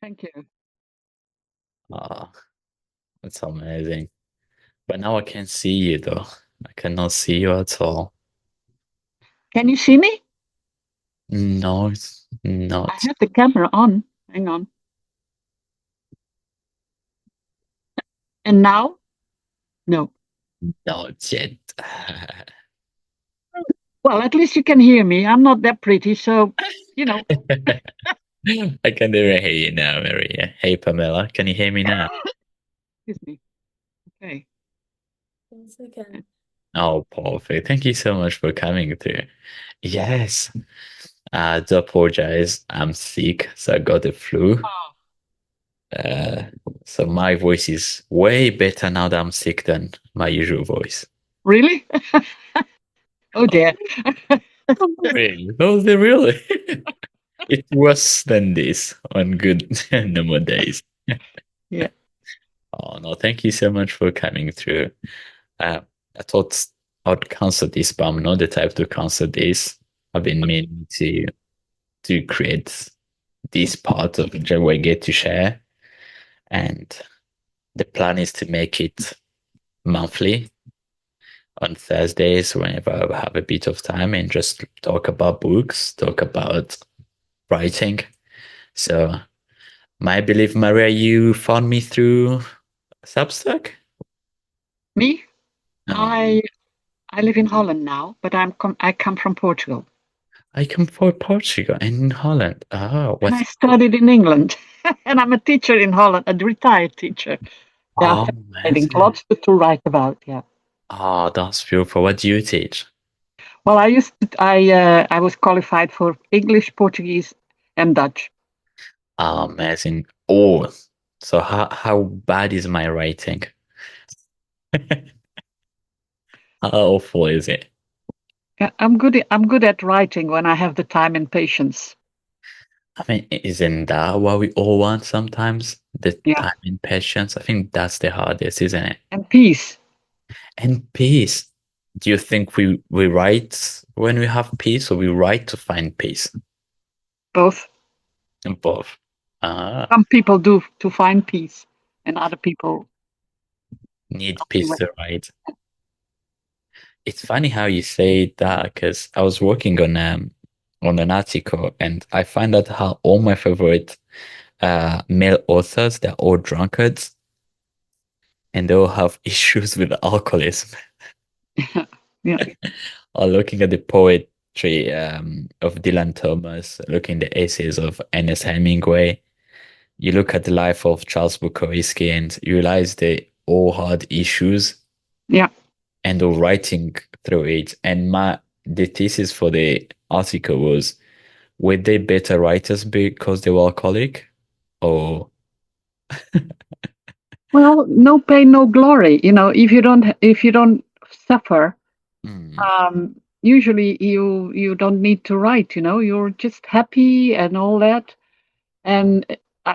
Thank you. Oh, that's amazing. But now I can't see you though. I cannot see you at all. Can you see me? No, it's I not. have the camera on. Hang on. And now? No. Not yet. Well, at least you can hear me. I'm not that pretty, so you know. I can even hear you now, Maria. Hey, Pamela, can you hear me now? Excuse me. Okay. One second. Oh, perfect. Thank you so much for coming through. Yes. I do apologize. I'm sick, so I got the flu. Oh, Uh, so my voice is way better now that I'm sick than my usual voice. really? Oh dear. Oh, really? Was it really? It's worse than this on good normal days. Yeah. Oh no, thank you so much for coming through. Uh, I thought I'd cancel this, but I'm not the type to cancel this. I've been meaning to create this part of the job where I get to share, and the plan is to make it monthly on Thursdays whenever I have a bit of time and just talk about books, talk about writing. So, I believe, Maria, you found me through Substack? Me? Oh, I live in Holland now, but I come from Portugal. I come from Portugal and in Holland. Oh, And I what's studied in England. And I'm a teacher in Holland, a retired teacher. Yeah, oh, fascinating. amazing. Lots to write about. Yeah. Oh, that's beautiful. What do you teach? Well, I was qualified for English, Portuguese, and Dutch. Oh, amazing. Oh, so how bad is my writing? How awful is it? Yeah, I'm good at writing when I have the time and patience. I mean, isn't that what we all want sometimes? The Yeah, time and patience. I think that's the hardest, isn't it? and peace, And peace. Do you think we write when we have peace, or we write to find peace? both. And both. Ah, Some people do to find peace, and other people need the peace way. to write. It's funny how you say that because I was working on an article and I find out how all my favorite male authors, they're all drunkards and they all have issues with alcoholism. Yeah. Or looking at the poetry of Dylan Thomas, looking at the essays of Ernest Hemingway, you look at the life of Charles Bukowski and you realize they all had issues Yeah. and were writing through it. And the thesis for the article was, were they better writers because they were alcoholic? Or Well, no pain, no glory. If you don't suffer, mm, usually you don't need to write. You're just happy and all that. And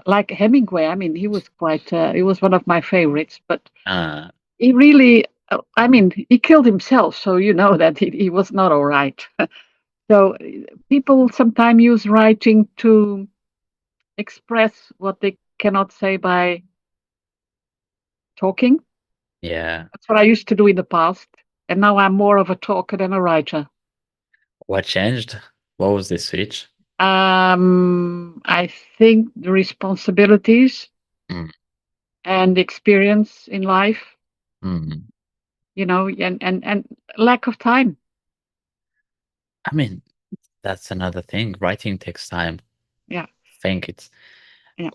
like Hemingway, I mean, he was quite. He was one of my favorites, but uh, he really. I mean, he killed himself, so you know that he was not all right. So people sometimes use writing to express what they cannot say by talking. yeah. That's what I used to do in the past. And now I'm more of a talker than a writer. What changed? What was the switch? I think the responsibilities Mm, and experience in life, mm. and lack of time. I mean, that's another thing. Writing takes time. Yeah, I think it's yeah.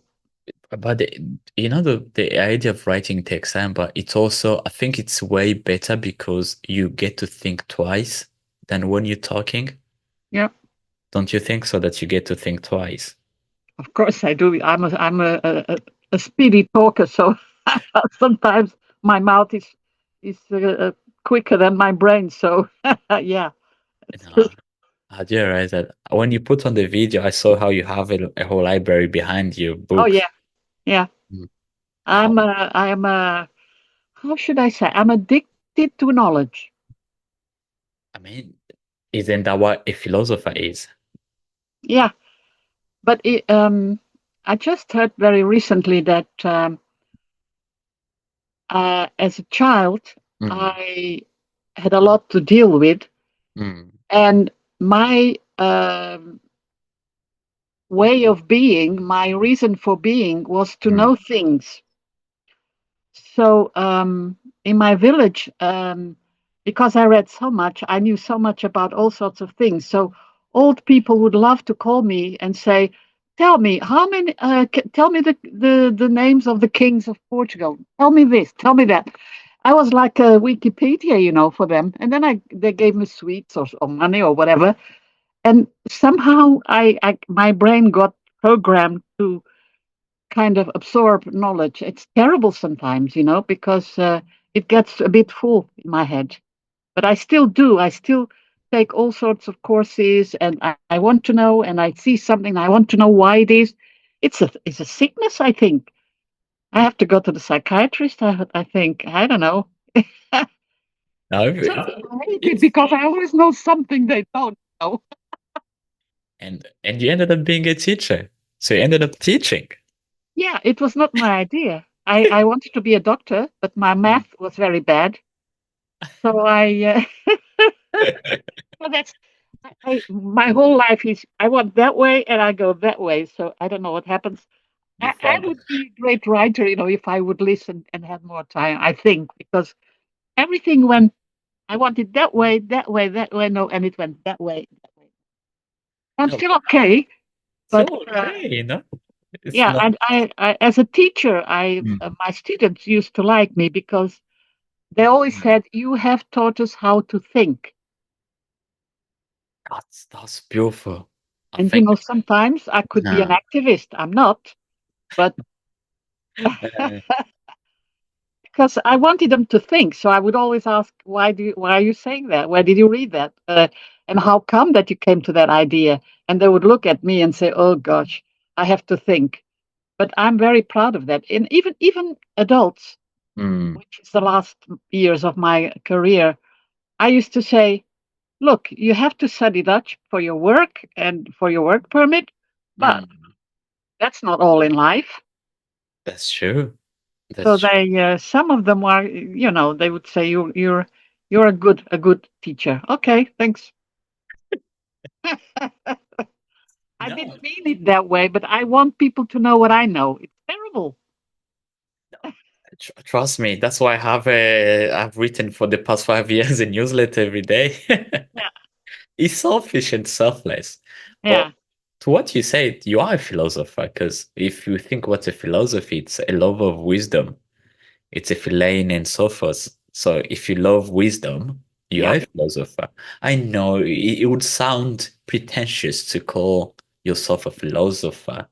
but the idea of writing takes time, but it's also I think it's way better because you get to think twice than when you're talking. Yeah, Don't you think so that you get to think twice? of course I do. I'm a speedy talker, so sometimes my mouth is quicker than my brain. So yeah, it's true. No. I do realize that when you put on the video, I saw how you have a whole library behind you, Oh books. yeah, yeah. Mm. Oh, I'm a how should I say? I'm addicted to knowledge. I mean, isn't that what a philosopher is? Yeah, but I just heard very recently that as a child, Mm, I had a lot to deal with, mm, and my way of being, my reason for being, was to mm, know things. So in my village, because I read so much, I knew so much about all sorts of things. So old people would love to call me and say, "Tell me how many. Tell me the names of the kings of Portugal. Tell me this. Tell me that." I was like a Wikipedia, for them. And then they gave me sweets or money or whatever. And somehow my brain got programmed to kind of absorb knowledge. It's terrible sometimes, because it gets a bit full in my head. But I still do. I still take all sorts of courses, and I want to know, and I see something, I want to know why it is. It's a sickness, I think. I have to go to the psychiatrist, I think. I don't know. no, So I hate it it's because I always know something they don't know. and you ended up being a teacher. So you ended up teaching. Yeah, it was not my idea. I wanted to be a doctor, but my Mm. math was very bad. So well, my whole life is I want that way and I go that way. So I don't know what happens. You I found would be a great writer, if I would listen and have more time, I think, because everything went, I want it that way, that way, that way, no, and it went that way, that way. I'm no, still okay, but so okay, it's yeah, not. and I as a teacher, Mm, my students used to like me because they always mm. said, "You have taught us how to think." That's beautiful. I And think. sometimes I could be an Uh, activist. I'm not, but uh, because I wanted them to think. So I would always ask, why are you saying that? Where did you read that? And how come that you came to that idea? And they would look at me and say, "Oh gosh, I have to think." But I'm very proud of that. And even adults, mm, which is the last years of my career, I used to say, "Look, you have to study Dutch for your work and for your work permit, but mm. that's not all in life." That's true. So That's true. they, some of them are, they would say you're a good teacher. Okay, thanks. I No, didn't mean it that way, but I want people to know what I know. It's terrible. trust me. That's why I've written for the past 5 years a newsletter every day. Yeah, It's selfish and selfless. But yeah, to what you said, you are a philosopher, because if you think what's a philosophy, it's a love of wisdom. It's a philein and sophos. So if you love wisdom, you yeah, are a philosopher. I know it would sound pretentious to call yourself a philosopher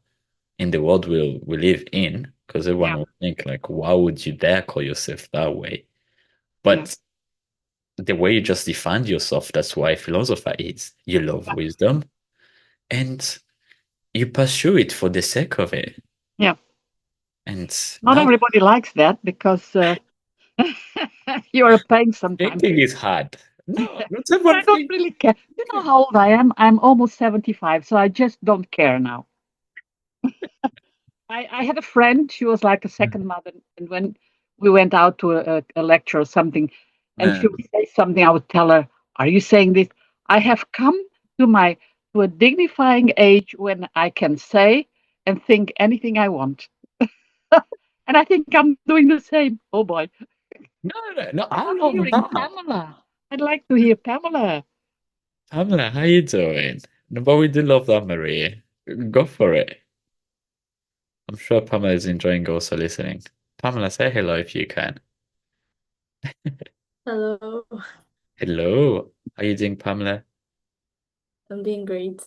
in the world we live in, because everyone yeah, will think like, why would you dare call yourself that way? yeah, But the way you just defined yourself, that's why a philosopher is. You love yeah, wisdom and you pursue it for the sake of it. yeah. And Not now everybody likes that because you're a pain sometimes. thinking is hard. No, not But everyone I don't thinks. really care. You know how old I am? I'm almost 75, so I just don't care now. I had a friend, she was like a second mother, and when we went out to a lecture or something, and she would say something, I would tell her, "Are you saying this?" I have come to a dignifying age when I can say and think anything I want. And I think I'm doing the same. Oh boy. No, no, no, I'm I not love hearing that. Pamela. I'd like to hear Pamela. Pamela, how you doing? No, but we do love that, Maria. Go for it. I'm sure Pamela is enjoying also listening. Pamela, say hello if you can. Hello, Hello. How you doing, Pamela? I'm doing great.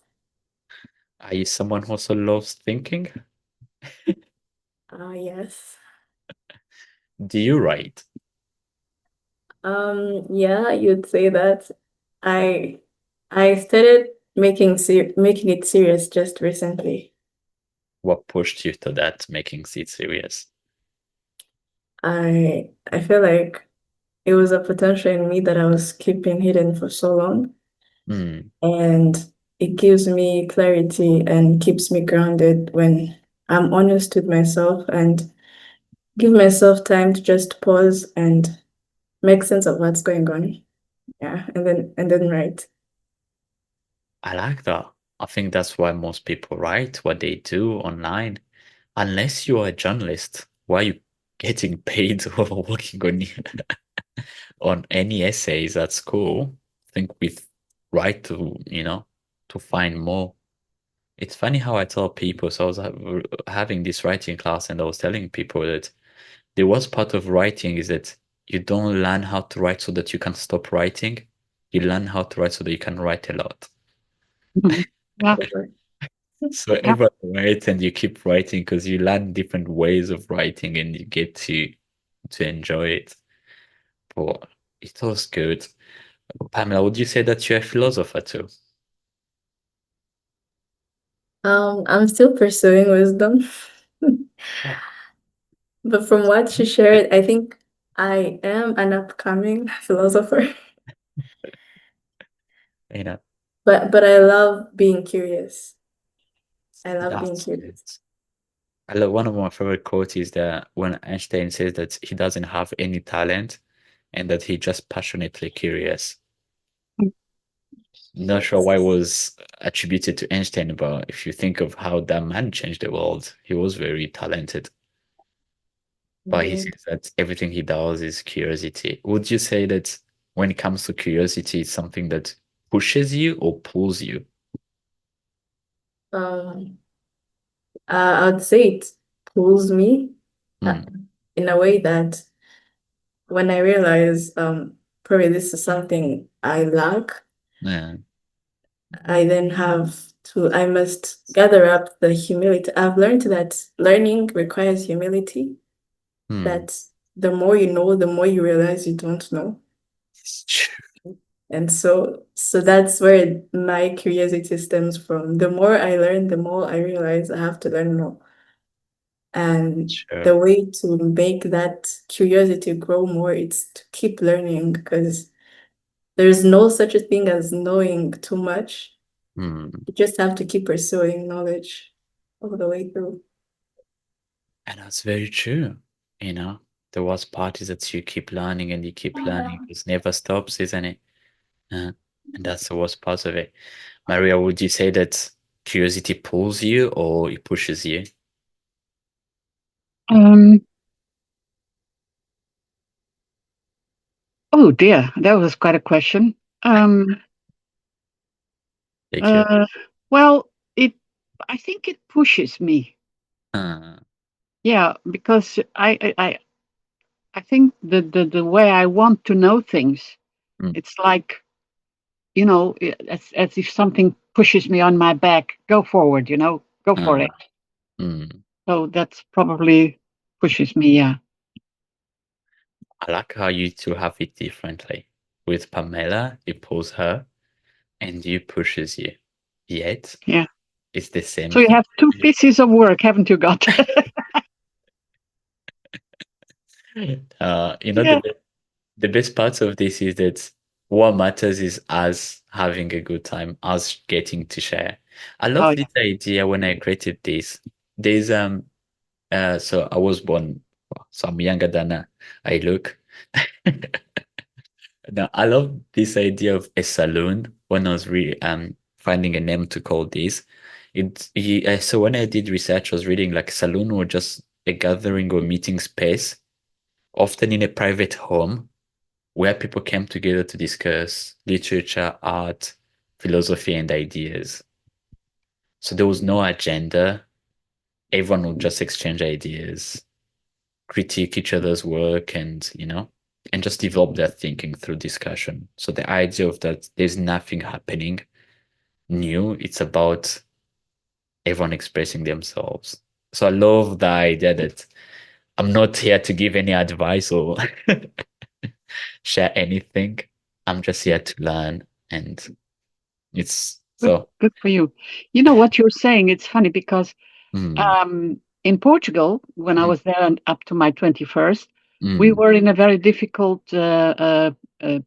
Are you someone who also loves thinking? Yes. Do you write? Yeah, you'd say that. I I started making it serious just recently. What pushed you to that, making it serious? I feel like it was a potential in me that I was keeping hidden for so long, Hmm. and it gives me clarity and keeps me grounded when I'm honest with myself and give myself time to just pause and make sense of what's going on. Yeah, and then write. I like that. I think that's why most people write what they do online. Unless you are a journalist, why are you getting paid or working on any essays at school? I think we write to, to find more. It's funny how I tell people. So I was having this writing class and I was telling people that the worst part of writing is that you don't learn how to write so that you can stop writing. You learn how to write so that you can write a lot. Mhm. Yeah, So yeah. everyone writes and you keep writing because you learn different ways of writing and you get to enjoy it. But it was good. Pamela, would you say that you're a philosopher too? I'm still pursuing wisdom. Oh, But from what she shared, I think I am an upcoming philosopher. you know, But I love being curious. I love being that's good. curious. I love one of my favorite quotes is that when Einstein says that he doesn't have any talent and that he just passionately curious. Not sure why it was attributed to Einstein, but if you think of how that man changed the world, he was very talented. But he Indeed. says that everything he does is curiosity. Would you say that when it comes to curiosity, it's something that pushes you or pulls you? Um, I would say it pulls me uh, Hmm. in a way that when I realize probably this is something I lack, Yeah. I then I must gather up the humility. I've learned that learning requires humility, Hmm. that the more you know, the more you realize you don't know. It's true. And so that's where my curiosity stems from. The more I learn, the more I realize I have to learn more. And Sure. the way to make that curiosity grow more is to keep learning because there's no such a thing as knowing too much. Hmm. You just have to keep pursuing knowledge all the way through. And that's very true. You know, the worst part is that you keep learning and you keep learning. It never stops, isn't it? Uh, and that's the worst part of it. Maria, would you say that curiosity pulls you or it pushes you? Um, oh dear, that was quite a question. Um, Take your uh, well, it, I think it pushes me. uh, Yeah, because I think the way I want to know things, mm, it's like, as if something pushes me on my back. Go forward, go for uh, it. mm. So that's probably pushes me. Yeah, I like how you two have it differently. With Pamela, it pulls her and you pushes you. Yet yeah. it's the same So you thing. have two pieces of work, haven't you got? You know, Yeah. the best part of this is that what matters is us having a good time, us getting to share. I Oh love yeah. this idea when I created this. There's so I was born, so I'm younger than I look. Now I love this idea of a saloon when I was finding a name to call this. So when I did research, I was reading like saloon or just a gathering or meeting space, often in a private home where people came together to discuss literature, art, philosophy, and ideas. So there was no agenda. Everyone would just exchange ideas, critique each other's work, and just develop their thinking through discussion. So the idea of that there's nothing happening new. It's about everyone expressing themselves. So I love the idea that I'm not here to give any advice or share anything. I'm just here to learn. And it's Good, so, good for you. You know what you're saying? It's funny because mm, in Portugal, when I mm, was there and up to my 21st, we mm, were in a very difficult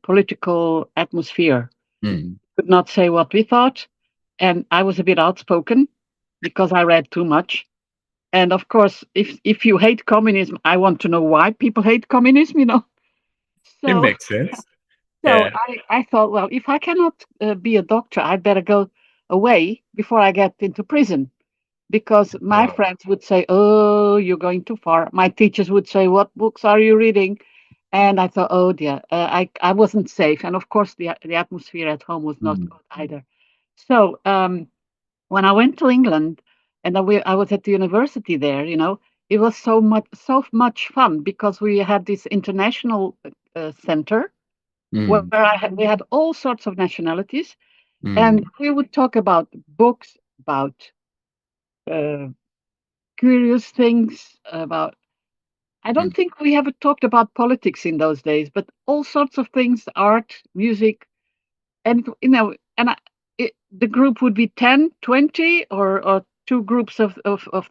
political atmosphere. mm, Could not say what we thought, and I was a bit outspoken because I read too much. And of course, if you hate communism, I want to know why people hate communism. It So makes sense. so Yeah. I thought, well, if I cannot be a doctor, I'd better go away before I get into prison. Because my Wow. friends would say, "Oh, you're going too far." My teachers would say, "What books are you reading?" And I thought, "Oh dear, I wasn't safe." And of course, the atmosphere at home was not Mm, good either. So when I went to England and I was at the university there, it was so much fun because we had this international center where mm, we had all sorts of nationalities, and mm, we would talk about books, about uh, curious things, about. I don't mm. think we ever talked about politics in those days, but all sorts of things, art, music, and the group would be 10, 20, or two groups of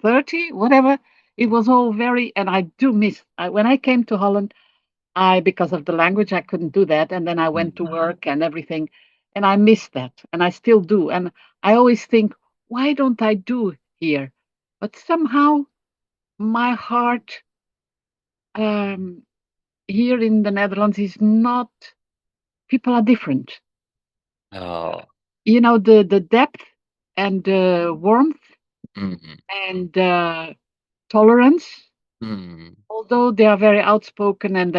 30, whatever. It was all very, and I do miss. When I came to Holland, because of the language, I couldn't do that, and then I went to Mm. work and everything, and I miss that, and I still do, and I always think, why don't I do here? But somehow my heart um, here in the Netherlands is not. People are different. Oh. The depth and warmth Mm, and tolerance, mm. although they are very outspoken and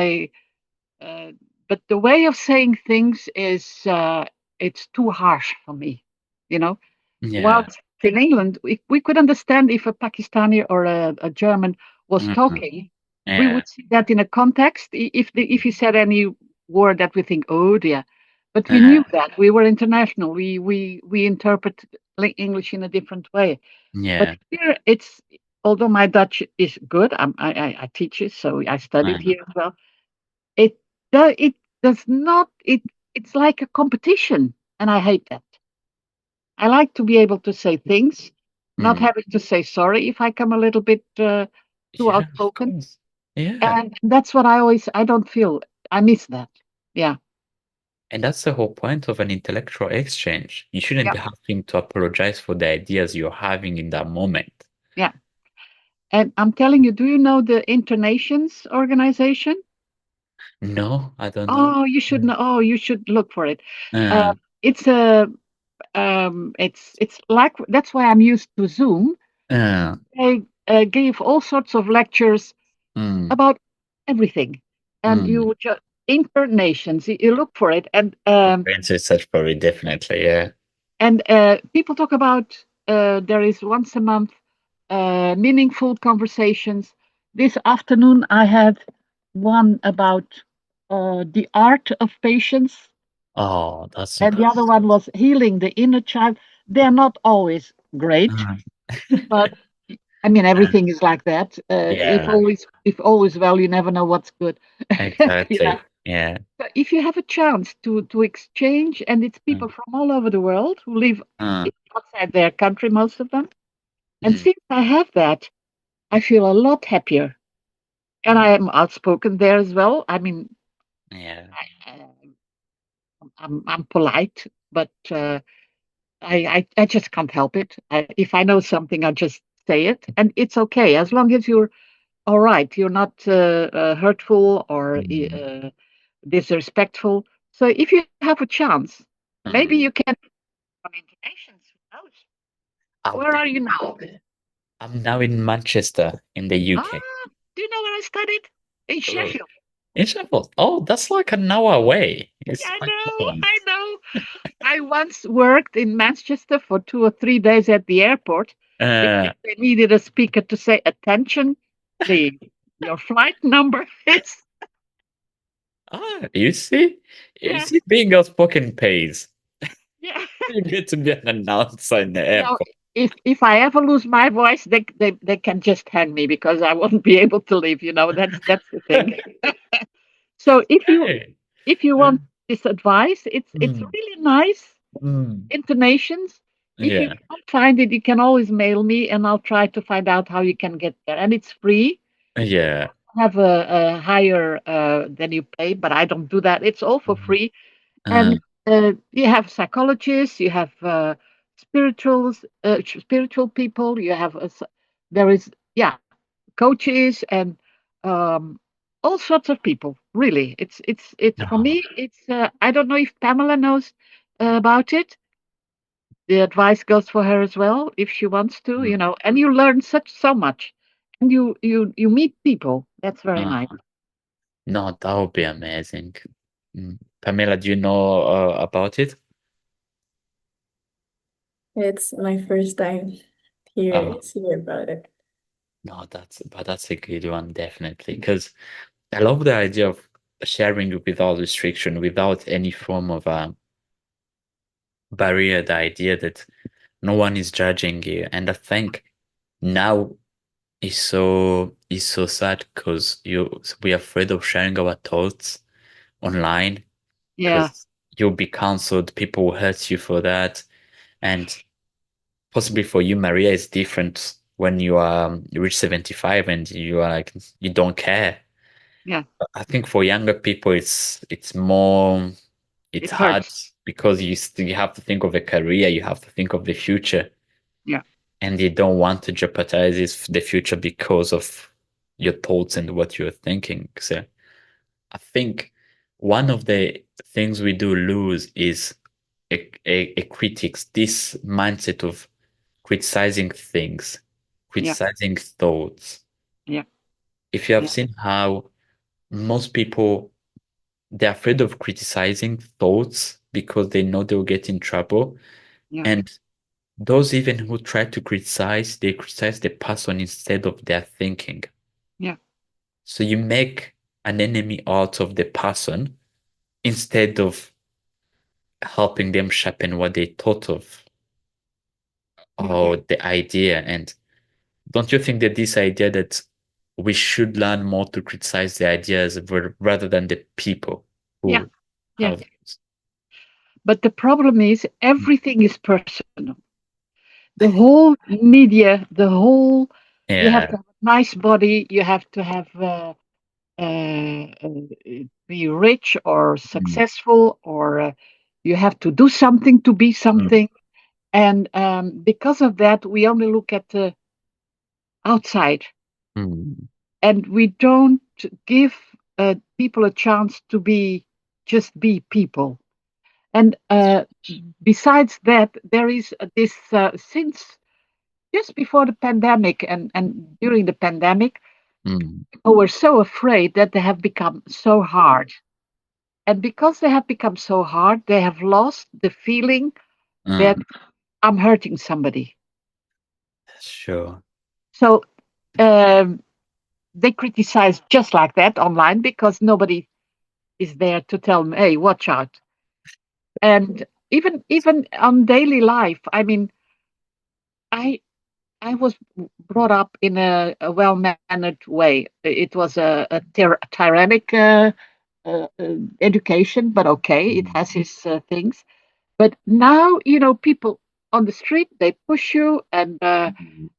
uh, but the way of saying things is it's too harsh for me. You know, Yeah. whilst in England we could understand if a Pakistani or a German was Mhm. talking, we Yeah. would see that in a context. If he said any word that we think, oh dear, but we Uh, knew that we were international. We interpret English in a different way. But yeah. here it's, although my Dutch is good, I teach it, so I studied Uh, here as well. It does not. It's like a competition, and I hate that. I like to be able to say things, not mm. having to say sorry if I come a little bit too Yeah, of outspoken. course. Yeah. And that's what I don't feel. I miss that. Yeah. And that's the whole point of an intellectual exchange. You shouldn't Yeah. be having to apologize for the ideas you're having in that moment. Yeah. And I'm telling you, do you know the Internations organization? No, I don't know. Oh, you should know. Oh, you should look for it. Uh, Uh, it's a it's like, that's why I'm used to Zoom. uh, They gave all sorts of lectures mm, about everything, and mm. you just internations. You look for it, I'm going to search for it definitely. Yeah. and people talk about there is once a month meaningful conversations. This afternoon I had one about the art of patience, Oh, that's and the other interesting. one was healing the inner child. They're not always great, Uh, but I mean uh, everything is like that. yeah, If always well, you never know what's good. Yeah. exactly. Yeah. But if you have a chance to exchange, and it's Uh, people from all over the world who live uh, outside their country, most of them. And mm, since I have that, I feel a lot happier. And I am outspoken there as well. I mean, yeah. I'm polite, but I just can't help it. If I know something, I just say it, and it's okay as long as you're all right. You're not hurtful or Mm, disrespectful. So if you have a chance, maybe mm. you can on internations. Who knows? I'll Where are you now? I'm now in Manchester in the Ah, UK. do you know where I studied? In Oh, Sheffield. in Sheffield. Oh, that's like an hour away. It's I quite know, long. I know. I once worked in Manchester for 2 or 3 days at the airport because Uh, they needed a speaker to say, "Attention, please. Your flight number is." you see? You Yeah, see, being outspoken pays. yeah. You get to be an announcer in the You know, airport. if I ever lose my voice, they can just hang me because I won't be able to leave. That's the thing. So Hey. if you want this advice, it's Mm, really nice mm, intonations. If you yeah, can't find it, you can always mail me, and I'll try to find out how you can get there. And it's free. yeah. Have a higher than you pay, but I don't do that. It's all for Mm, free. uh, And you have psychologists, you have spiritual people. There is yeah, coaches and um, all sorts of people. Really, it's for Oh, me. It's I don't know if Pamela knows about it. The advice goes for her as well if she wants to, mm, and you learn so much, and you meet people. That's very nice. uh, no, that would be amazing. Pamela, do you know about it? It's my first time Oh, hear about it. no, that's a good one, definitely. Because I love the idea of sharing without restriction, without any form of barrier, the idea that no one is judging you. And I think now is so sad because we're afraid of sharing our thoughts online Yeah, because you'll be cancelled, people will hurt you for that. And possibly for you, Maria, it's different when you reach 75 and you are like you don't care. yeah, I think for younger people it's more it's it hard hurts. because you have to think of a career, you have to think of the future, Yeah, and you don't want to jeopardize the future because of your thoughts and what you're thinking. So I think one of the things we do lose is a critics, this mindset of criticizing things, yeah, criticizing thoughts. yeah, If you have yeah, seen how most people they're afraid of criticizing thoughts because they know they'll get in trouble. yeah, And those even who try to criticize, they criticize the person instead of their thinking. yeah, So you make an enemy out of the person instead of helping them sharpen what they thought of yeah, or the idea. And don't you think that this idea that we should learn more to criticize the ideas rather than the people yeah, who yeah. have But the problem is everything is personal. The whole media, you have yeah. to have a nice body, you have to have be rich or Mm, successful, or you have to do something to be mm, something. And because of that, we only look at the outside, mm, and we don't give people a chance to be people. And besides that, there is this since just before the pandemic and during the pandemic, mm, people were so afraid that they have become so hard. And because they have become so hard, they have lost the feeling that mm. I'm hurting somebody. Sure. So um, they criticize just like that online because nobody is there to tell them, hey, watch out. And even on daily life, I mean, I I was brought up in a well mannered way. It was a tyrannic education, but okay, it Mm, has its things. But now, people on the street, they push you and mm,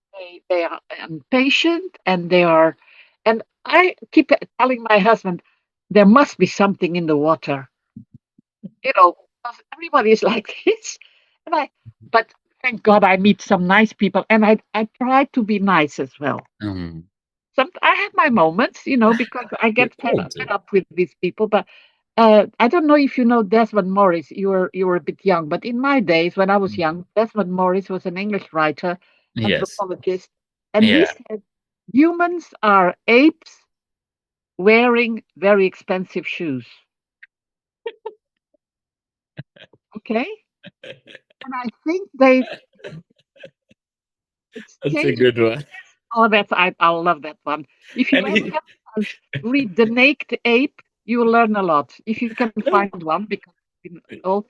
they are impatient and they are. And I keep telling my husband, there must be something in the water, 'cause everybody is like this. And but thank God I meet some nice people and I try to be nice as well. mm. I have my moments, because I We get all fed do. up with these people. But I don't know if you know Desmond Morris. You were a bit young, but in my days when I was Mm. young, Desmond Morris was an English writer, Yes. anthropologist, and he Yeah. said humans are apes wearing very expensive shoes. Okay, and I think it's That's a changing. good one. Oh, I love that one. If you And ever have a chance, read The Naked Ape. You will learn a lot if you can find one because it's been old.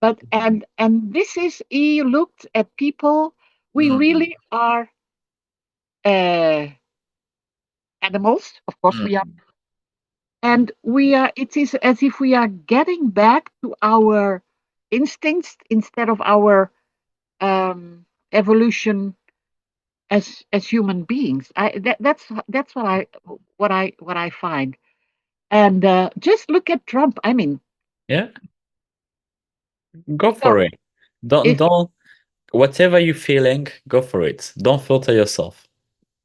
But and this is he looked at people. We Mm, really are uh, animals, of course we are, mm, and we are. It is as if we are getting back to our instincts instead of our evolution as human beings. That's what I find. And just look at Trump. I mean, yeah. Go you know, for it. Don't if don't whatever you're feeling, go for it. Don't filter yourself.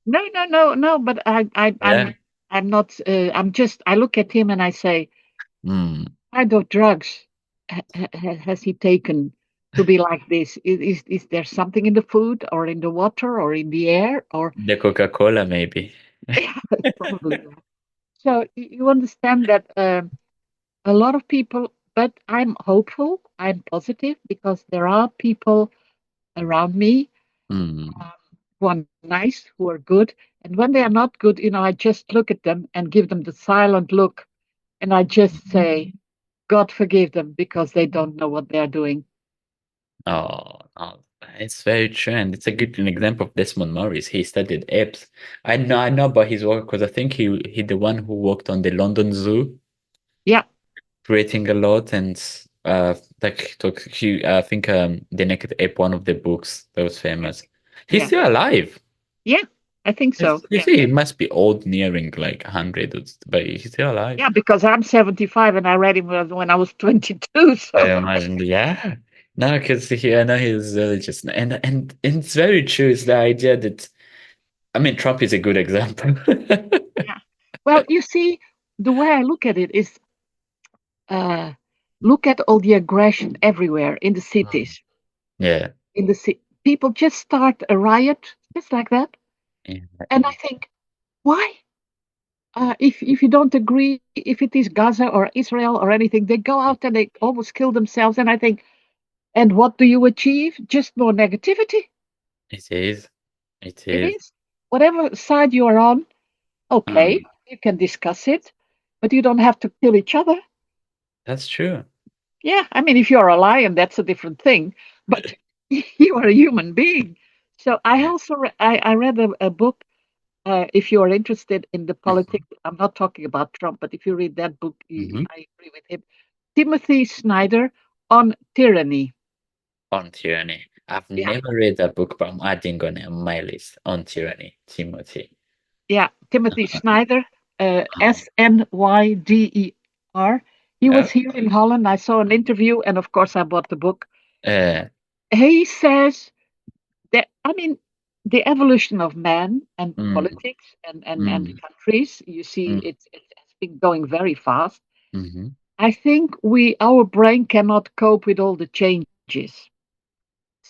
no. But Yeah. I'm not. I'm just. I look at him and I say, Mm. "What kind of drugs has he taken to be like this? Is there something in the food, or in the water, or in the air, or The Coca-Cola, maybe. yeah, probably." Yeah. So you understand that a lot of people, but I'm hopeful. I'm positive because there are people around me Mm. who are nice, who are good. And when they are not good, I just look at them and give them the silent look. And I just say, God forgive them because they don't know what they're doing. Oh, it's very true, and it's a good example of Desmond Morris. He studied apes. I know about his work because I think he the one who worked on the London Zoo, Yeah, creating a lot, and like talk. I think the Naked Ape, one of the books that was famous. He's yeah, still alive. yeah, I think so. You Yeah, see, he must be old, nearing like 100, but he's still alive. yeah, because I'm 75 and I read him when I was 22. I So, imagine, yeah. No, because I know he's religious, and it's very true. It's the idea that I mean, Trump is a good example. yeah. Well, you see, the way I look at it is uh, look at all the aggression everywhere in the Mm. cities. Yeah. People just start a riot just like that. Yeah. And I think, why? If you don't agree, if it is Gaza or Israel or anything, they go out and they almost kill themselves. And I think, and what do you achieve? Just more negativity. It is. It It is. is. Whatever side you are on, okay, Mm. you can discuss it, but you don't have to kill each other. That's true. Yeah, I mean, if you're a lion, that's a different thing, but you are a human being. So I Yeah. also I read a book. If you are interested in the Mhm. politics, I'm not talking about Trump, but if you read that book, Mhm. I agree with him. Timothy Snyder on tyranny. On tyranny. I've Yeah, never read that book, but I'm adding on my list. On tyranny, Timothy. yeah, Timothy Snyder, Um, Snyder. He was oh, here in Holland. I saw an interview, and of course, I bought the book. uh, He says that, I mean, the evolution of man and mm, politics and the mm, countries, you see, mm, it has been going very fast. mhm. I think our brain cannot cope with all the changes.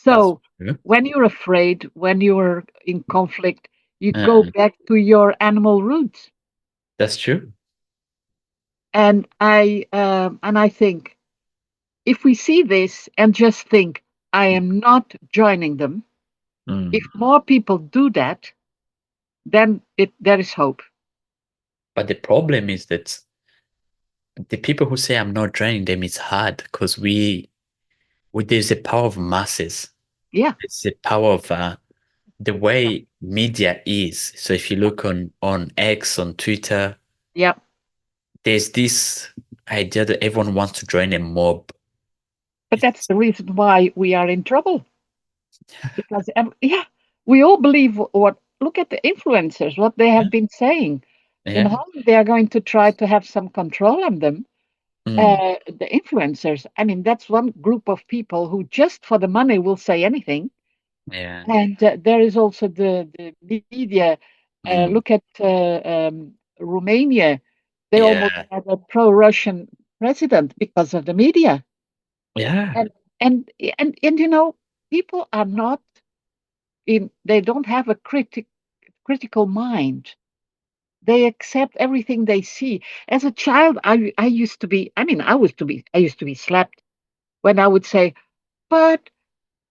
That's So true. when you're afraid, when you're in conflict, you go Uh, back to your animal roots. that's true. And I think if we see this and just think, I am not joining them. If Mm. more people do that, then there is hope. But the problem is that the people who say I'm not joining them, it's hard because there's a power of masses. Yeah, It's the power of the way media is. So if you look on X, on Twitter, yeah. there's this idea that everyone wants to join a mob. But that's It's, the reason why we are in trouble. Because yeah, we all believe what. Look at the influencers, what they yeah, have been saying. In yeah, Holland, they are going to try to have some control on them. mm, The influencers. I mean, that's one group of people who just for the money will say anything. yeah, And there is also the media. mm, Look at Romania. They almost yeah, had a pro-Russian president because of the media. yeah, And and people are not in. They don't have a critical mind. They accept everything they see. As a child, I used to be. I mean, I used to be slapped when I would say, "But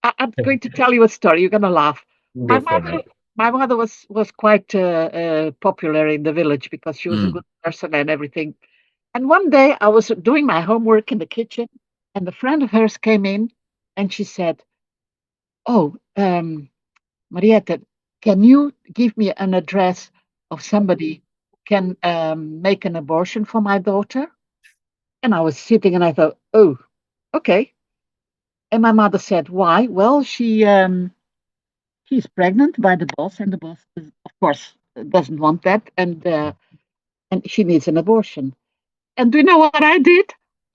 I'm going to tell you a story. You're going to laugh." My go for mother, it. my mother was quite popular in the village because she was a Mm, good person and everything. And one day I was doing my homework in the kitchen, and a friend of hers came in, and she said, "Oh, Mariette, can you give me an address of somebody who can make an abortion for my daughter?" And I was sitting, and I thought, "Oh, okay." And my mother said, "Why?" Well, she's pregnant by the boss, and the boss, of course, doesn't want that, and she needs an abortion. And do you know what I did?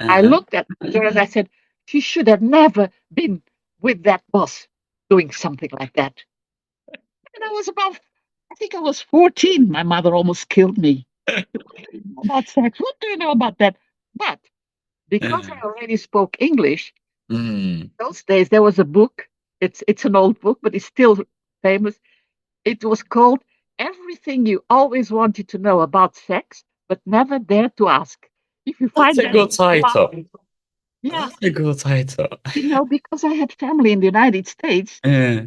I uh-huh. looked at her and I said, she should have never been with that boss doing something like that. And I was about think I was 14. My mother almost killed me about sex. What do you know about that? But because I already spoke English, Mm. those days there was a book. It's an old book, but it's still famous. It was called Everything You Always Wanted to Know About Sex, but Never Dared to Ask. If you That's find a that good title. yeah, That's a good title. because I had family in the United States, Uh,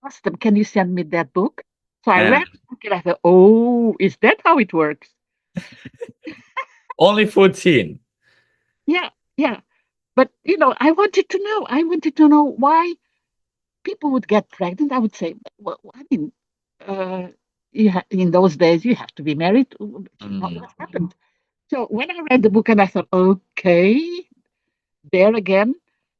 asked them, can you send me that book? So I uh, read the book and I thought, oh, is that how it works? only 14. Yeah, yeah. But, I wanted to know why people would get pregnant. I would say, well, I mean, uh, in those days, you have to be married. Mm. What happened? So when I read the book and I thought, okay, there again.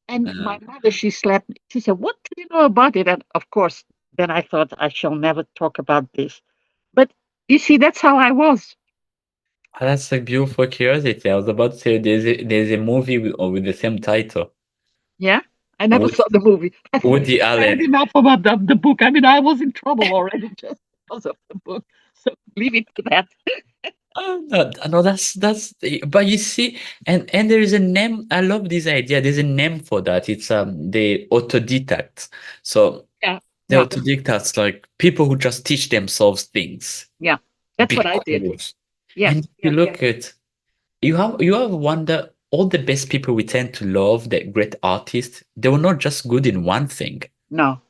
And Uh, my mother, she slapped me. She said, what do you know about it? And of course, then I thought, I shall never talk about this. But you see, that's how I was. that's a beautiful curiosity. I was about to say there's a movie with the same title. Yeah. I never Wood, saw the movie. I thought, Woody I read Allen. enough about the book. I mean, I was in trouble already just because of the book. So leave it to that. Oh, no, no, but you see, and there is a name. I love this idea. There's a name for that. It's the autodidact. So Yeah. the Yeah. autodidacts, like people who just teach themselves things Yeah. That's what I did. because, and Yes. if you look at you have wonder all the best people we tend to love, the great artists, they were not just good in one thing. No,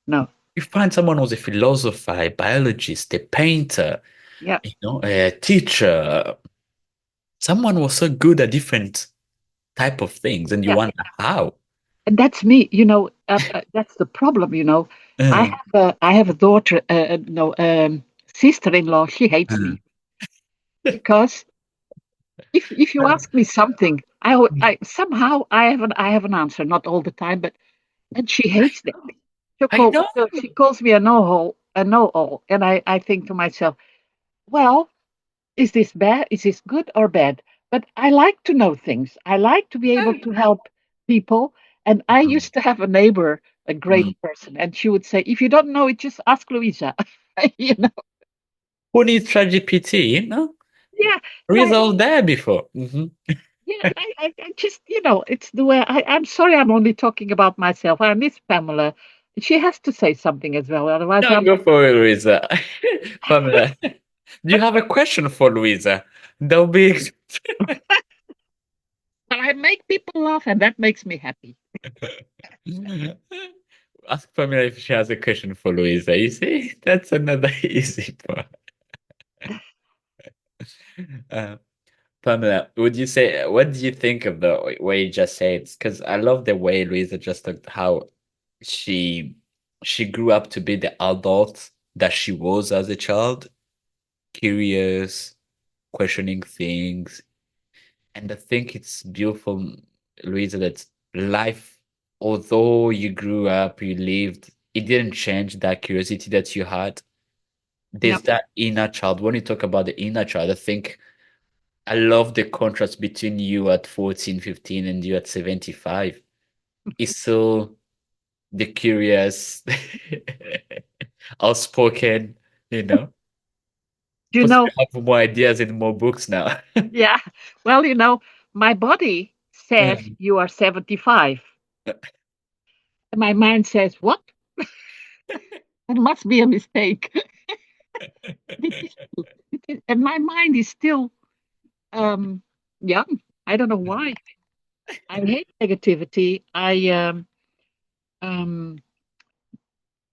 no. You find someone who's a philosopher, a biologist, a painter, Yeah. a teacher. Someone was so good at different type of things, and you Yeah. wonder how. And that's me, that's the problem, Uh, I have a daughter, no, sister-in-law. She hates uh, me because if you ask me something, I somehow I have an answer, not all the time, but and she hates that. I know. She calls me a know-all, and I think to myself, well, is this bad? Is this good or bad? But I like to know things. I like to be able to help people. And I Mm, used to have a neighbor, a mm. great person, and she would say, if you don't know it, just ask Louisa. you know, Who needs ChatGPT? yeah. And Reason was there before. I just, it's the way I'm sorry, I'm only talking about myself. I miss Pamela. She has to say something as well. Otherwise, No, go for it, Louisa. Pamela, do you have a question for Louisa? That'll be. I make people laugh, and that makes me happy. Ask Pamela if she has a question for Louisa. You see, that's another easy part. Uh, Pamela, would you say, what do you think of the way you just said? Because I love the way Louisa just talked how she she grew up to be the adult that she was as a child, curious, questioning things. And I think it's beautiful, Louisa, that life, although you grew up, you lived, it didn't change that curiosity that you had. Yeah. There's that inner child. When you talk about the inner child, I think I love the contrast between you at 14, 15, and you at 75. It's so the curious, outspoken, you know. Do you Plus, know? you have more ideas and more books now. Yeah. Well, my body says Mm. you are 75. And my mind says, what? It must be a mistake. It is, and my mind is still um, young. I don't know why. I hate negativity. Um,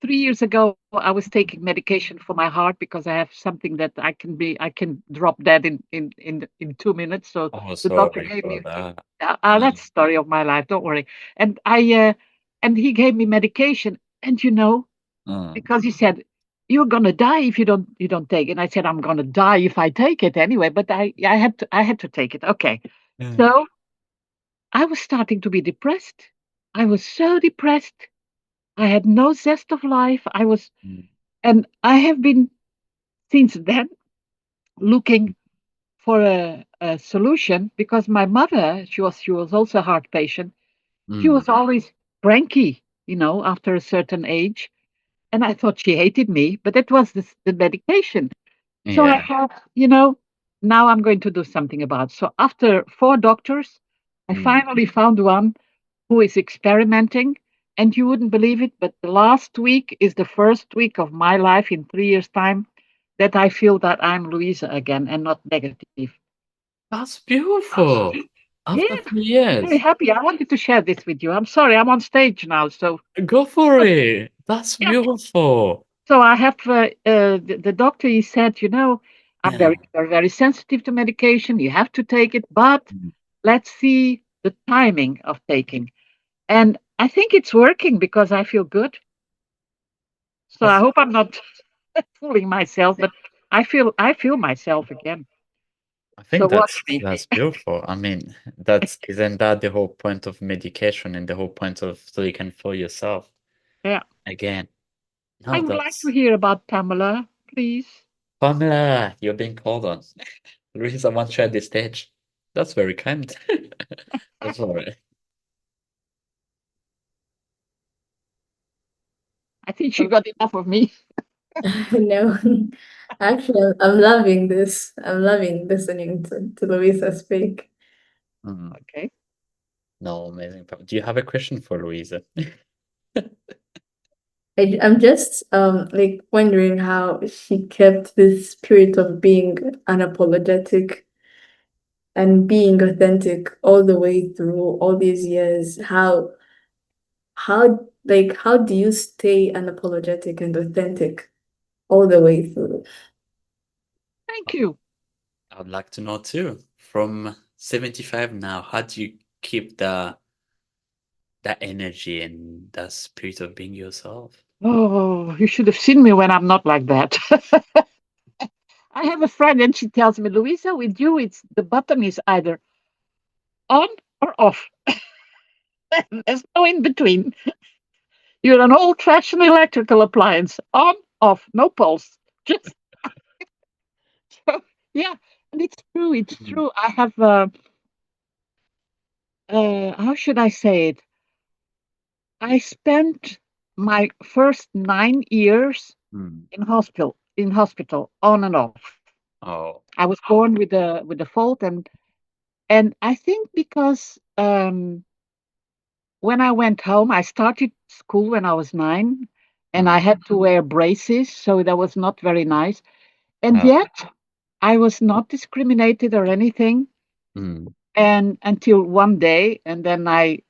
3 years ago, I was taking medication for my heart because I have something that I can drop dead in 2 minutes. So Oh, the doctor sorry gave for me, that. that's the story of my life. Don't worry. And and he gave me medication. And Mm. because he said, you're gonna die if you don't take it. And I said, I'm gonna die if I take it anyway. But I had to take it. Okay. Mm. So I was starting to be depressed. I was so depressed. I had no zest of life. Mm. And I have been since then looking for a solution because my mother, she was also a heart patient. She Mm. was always cranky, after a certain age. And I thought she hated me, but it was the medication. So I Yeah. thought, now I'm going to do something about it. So after 4 doctors, I Mm. finally found one who is experimenting. And you wouldn't believe it, but the last week is the first week of my life in 3 years' time that I feel that I'm Louisa again and not negative. That's beautiful. After Yeah, 3 years. very happy. I wanted to share this with you. I'm sorry, I'm on stage now. So, Go for it. That's yeah. beautiful. So I have the doctor. He said, I'm Yeah. very, very sensitive to medication. You have to take it, but Mm. let's see the timing of taking. And I think it's working because I feel good. So I That's, hope I'm not fooling myself, but I feel myself again. I So think watch that's me. that's beautiful. I mean, that's isn't that the whole point of medication and the whole point of so you can feel yourself Yeah. again. I No, would like to that's hear about Pamela, please. Pamela, you're being called on. Luis, I want you at the stage. That's very kind. That's all right. I think you got enough of me. No, actually, I'm loving this. I'm loving listening to Louisa speak. Mm. Okay. No, amazing. Do you have a question for Louisa? I'm just like wondering how she kept this spirit of being unapologetic and being authentic all the way through all these years. How do you stay unapologetic and authentic all the way through? Thank you. I would like to know too. From 75 now, how do you keep that energy and that spirit of being yourself? Oh, you should have seen me when I'm not like that. I have a friend and she tells me, Louisa, with you, it's the button is either on or off. There's no in between. You're an old fashioned electrical appliance. On, off, no pulse. Just, yeah. And it's true. It's Mm. true. I have, how should I say it? I spent my first 9 years Mm. in hospital, on and off. Oh. I was born with the fault, and I think because when I went home, I started school when I was 9, and I Mm. had to wear braces, so that was not very nice. And Oh. yet, I was not discriminated or anything, Mm. and until one day, and then I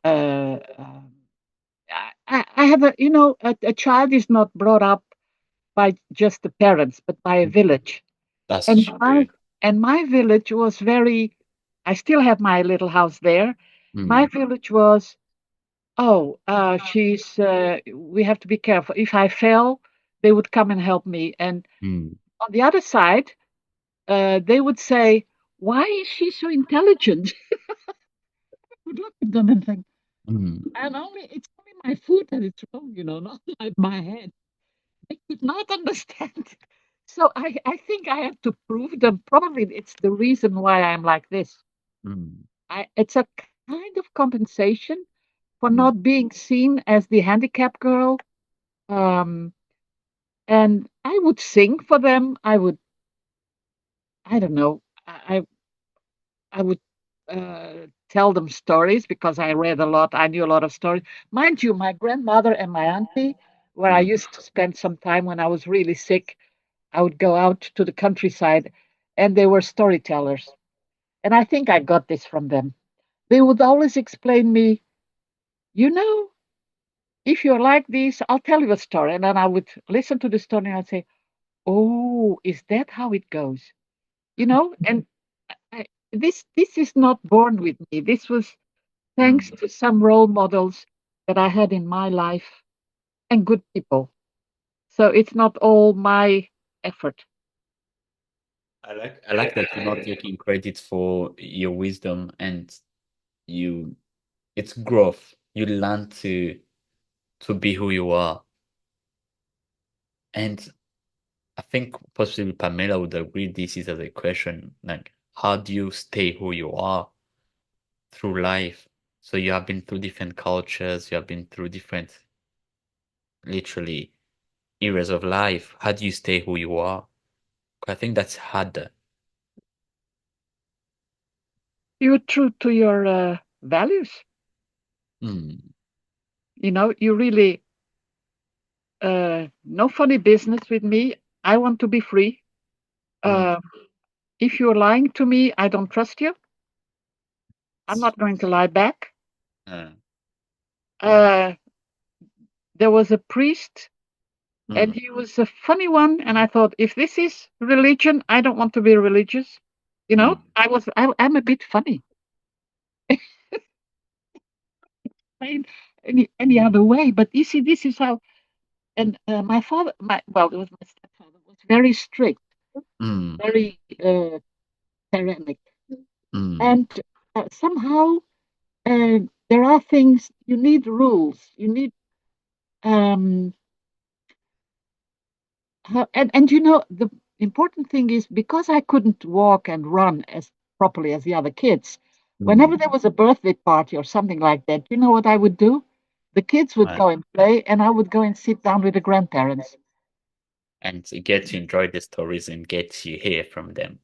have a child is not brought up by just the parents, but by a Mm. village. That's And true. my village was very. I still have my little house there. My Mm. village was. Oh, she's. We have to be careful. If I fell, they would come and help me. And Mm. on the other side, they would say, "Why is she so intelligent?" I would look at them and think, Mm. "And it's only my foot that is wrong, not like my head." I could not understand. So I think I have to prove them. Probably it's the reason why I'm like this. Mm. It's a kind of compensation for Mm. not being seen as the handicap girl. Um, and I would sing for them. I don't know, I would tell them stories because I read a lot. I knew a lot of stories. Mind you, my grandmother and my auntie, where I Mm. used to spend some time when I was really sick, I would go out to the countryside and they were storytellers. And I think I got this from them. They would always explain me, you know, if you're like this, I'll tell you a story. And then I would listen to the story and I'd say, oh, is that how it goes? And I, this is not born with me. This was thanks Mm. to some role models that I had in my life and good people. So it's not all my effort. I like that you're not taking credit for your wisdom and you it's growth. You learn to be who you are. And I think possibly Pamela would agree this is as a question, like how do you stay who you are through life? So you have been through different cultures, you have been through different literally areas of life, how do you stay who you are? I think that's harder. You're true to your values. Mm, You really, no funny business with me. I want to be free. mm, Uh, if you're lying to me, I don't trust you. I'm not going to lie back. uh, Uh, there was a priest, and mm, he was a funny one. And I thought, if this is religion, I don't want to be religious. mm, I'm a bit funny. In any other way. But you see, this is how. And my father, it was my stepfather, was very strict, mm, very tyrannic, mm, and somehow there are things you need rules. You need um, and the important thing is because I couldn't walk and run as properly as the other kids. Whenever mm. there was a birthday party or something like that, you know what I would do? The kids would Right. go and play, and I would go and sit down with the grandparents. And to get to enjoy the stories and get to hear from them.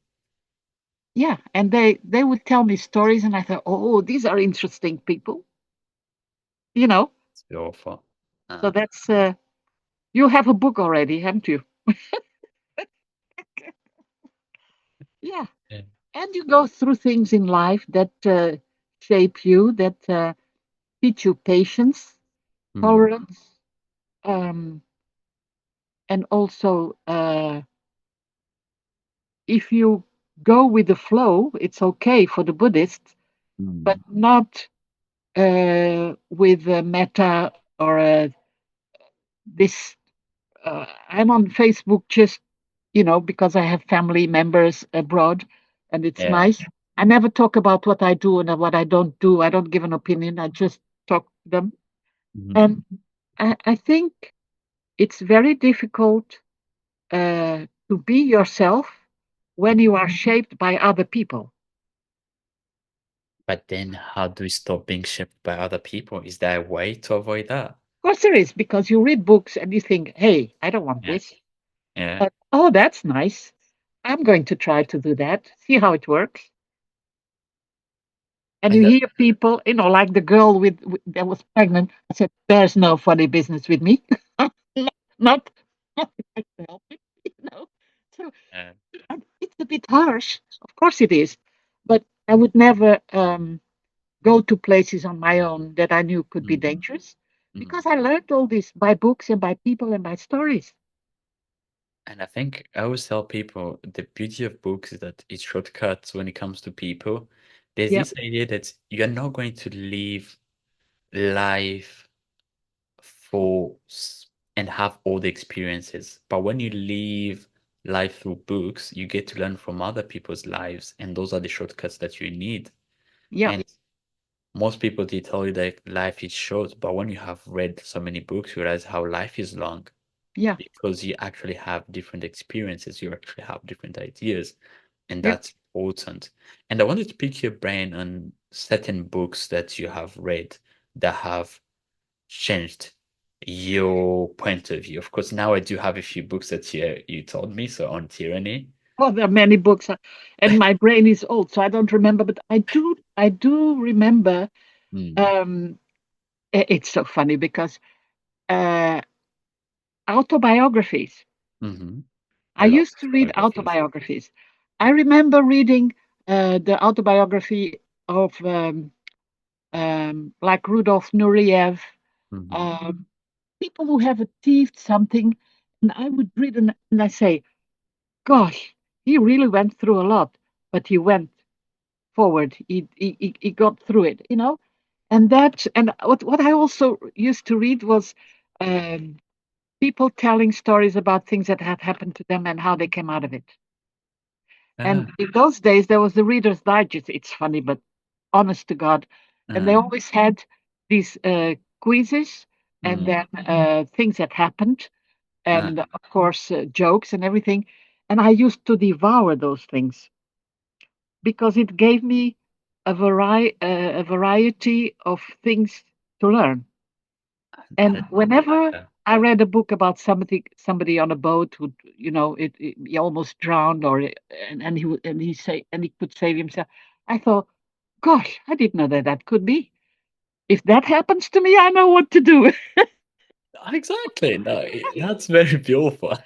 Yeah, and they would tell me stories, and I thought, oh, these are interesting people, you know. It's beautiful. So Uh, that's you have a book already, haven't you? Yeah, yeah. and you go through things in life that shape you, that teach you patience, Mm, tolerance, um, and also if you go with the flow, it's okay for the Buddhists, but mm. not with metta or this. I'm on Facebook just, because I have family members abroad and it's Yeah. nice. I never talk about what I do and what I don't do. I don't give an opinion. I just talk to them. Mhm. And I think it's very difficult to be yourself when you are shaped by other people. But then how do we stop being shaped by other people? Is there a way to avoid that? Of course, there is, because you read books and you think, hey, I don't want Yeah. this. Yeah. But, oh, that's nice. I'm going to try to do that, see how it works. And you And hear people, like the girl that was pregnant. I said, "There's no funny business with me. not, not, not if I can help it, you know." So uh, it's a bit harsh, of course it is, but I would never go to places on my own that I knew could be mm, dangerous, mm. because I learned all this by books and by people and by stories. And I think I always tell people the beauty of books is that it shortcuts when it comes to people. There's Yeah, this idea that you're not going to live life for and have all the experiences. But when you live life through books, you get to learn from other people's lives, and those are the shortcuts that you need. yeah, And most people they tell you that life is short, but when you have read so many books, you realize how life is long yeah, because you actually have different experiences, you actually have different ideas, and yeah. that's important. And I wanted to pick your brain on certain books that you have read that have changed your point of view. Of course, now I do have a few books that you told me, so on tyranny. Oh, there are many books, and my brain is old, so I don't remember. But I do remember. Mm, Um, it's so funny because uh, autobiographies. hmm. I I love used to read biographies. autobiographies. I remember reading the autobiography of like Rudolf Nureyev, Hmm. um, people who have achieved something, and I would read and I say, "Gosh, he really went through a lot, but he went forward. He got through it, you know." And what I also used to read was um, people telling stories about things that had happened to them and how they came out of it. Ah, And in those days, there was the Reader's Digest. It's funny, but honest to God. And they ah, always had these quizzes and mm, then things that happened, ah, and of course, jokes and everything. And I used to devour those things because it gave me a variety of things to learn. And I like whenever that. I read a book about somebody on a boat who, he almost drowned, and he could save himself. I thought, gosh, I didn't know that could be. If that happens to me, I know what to do. Exactly. No, that's very beautiful.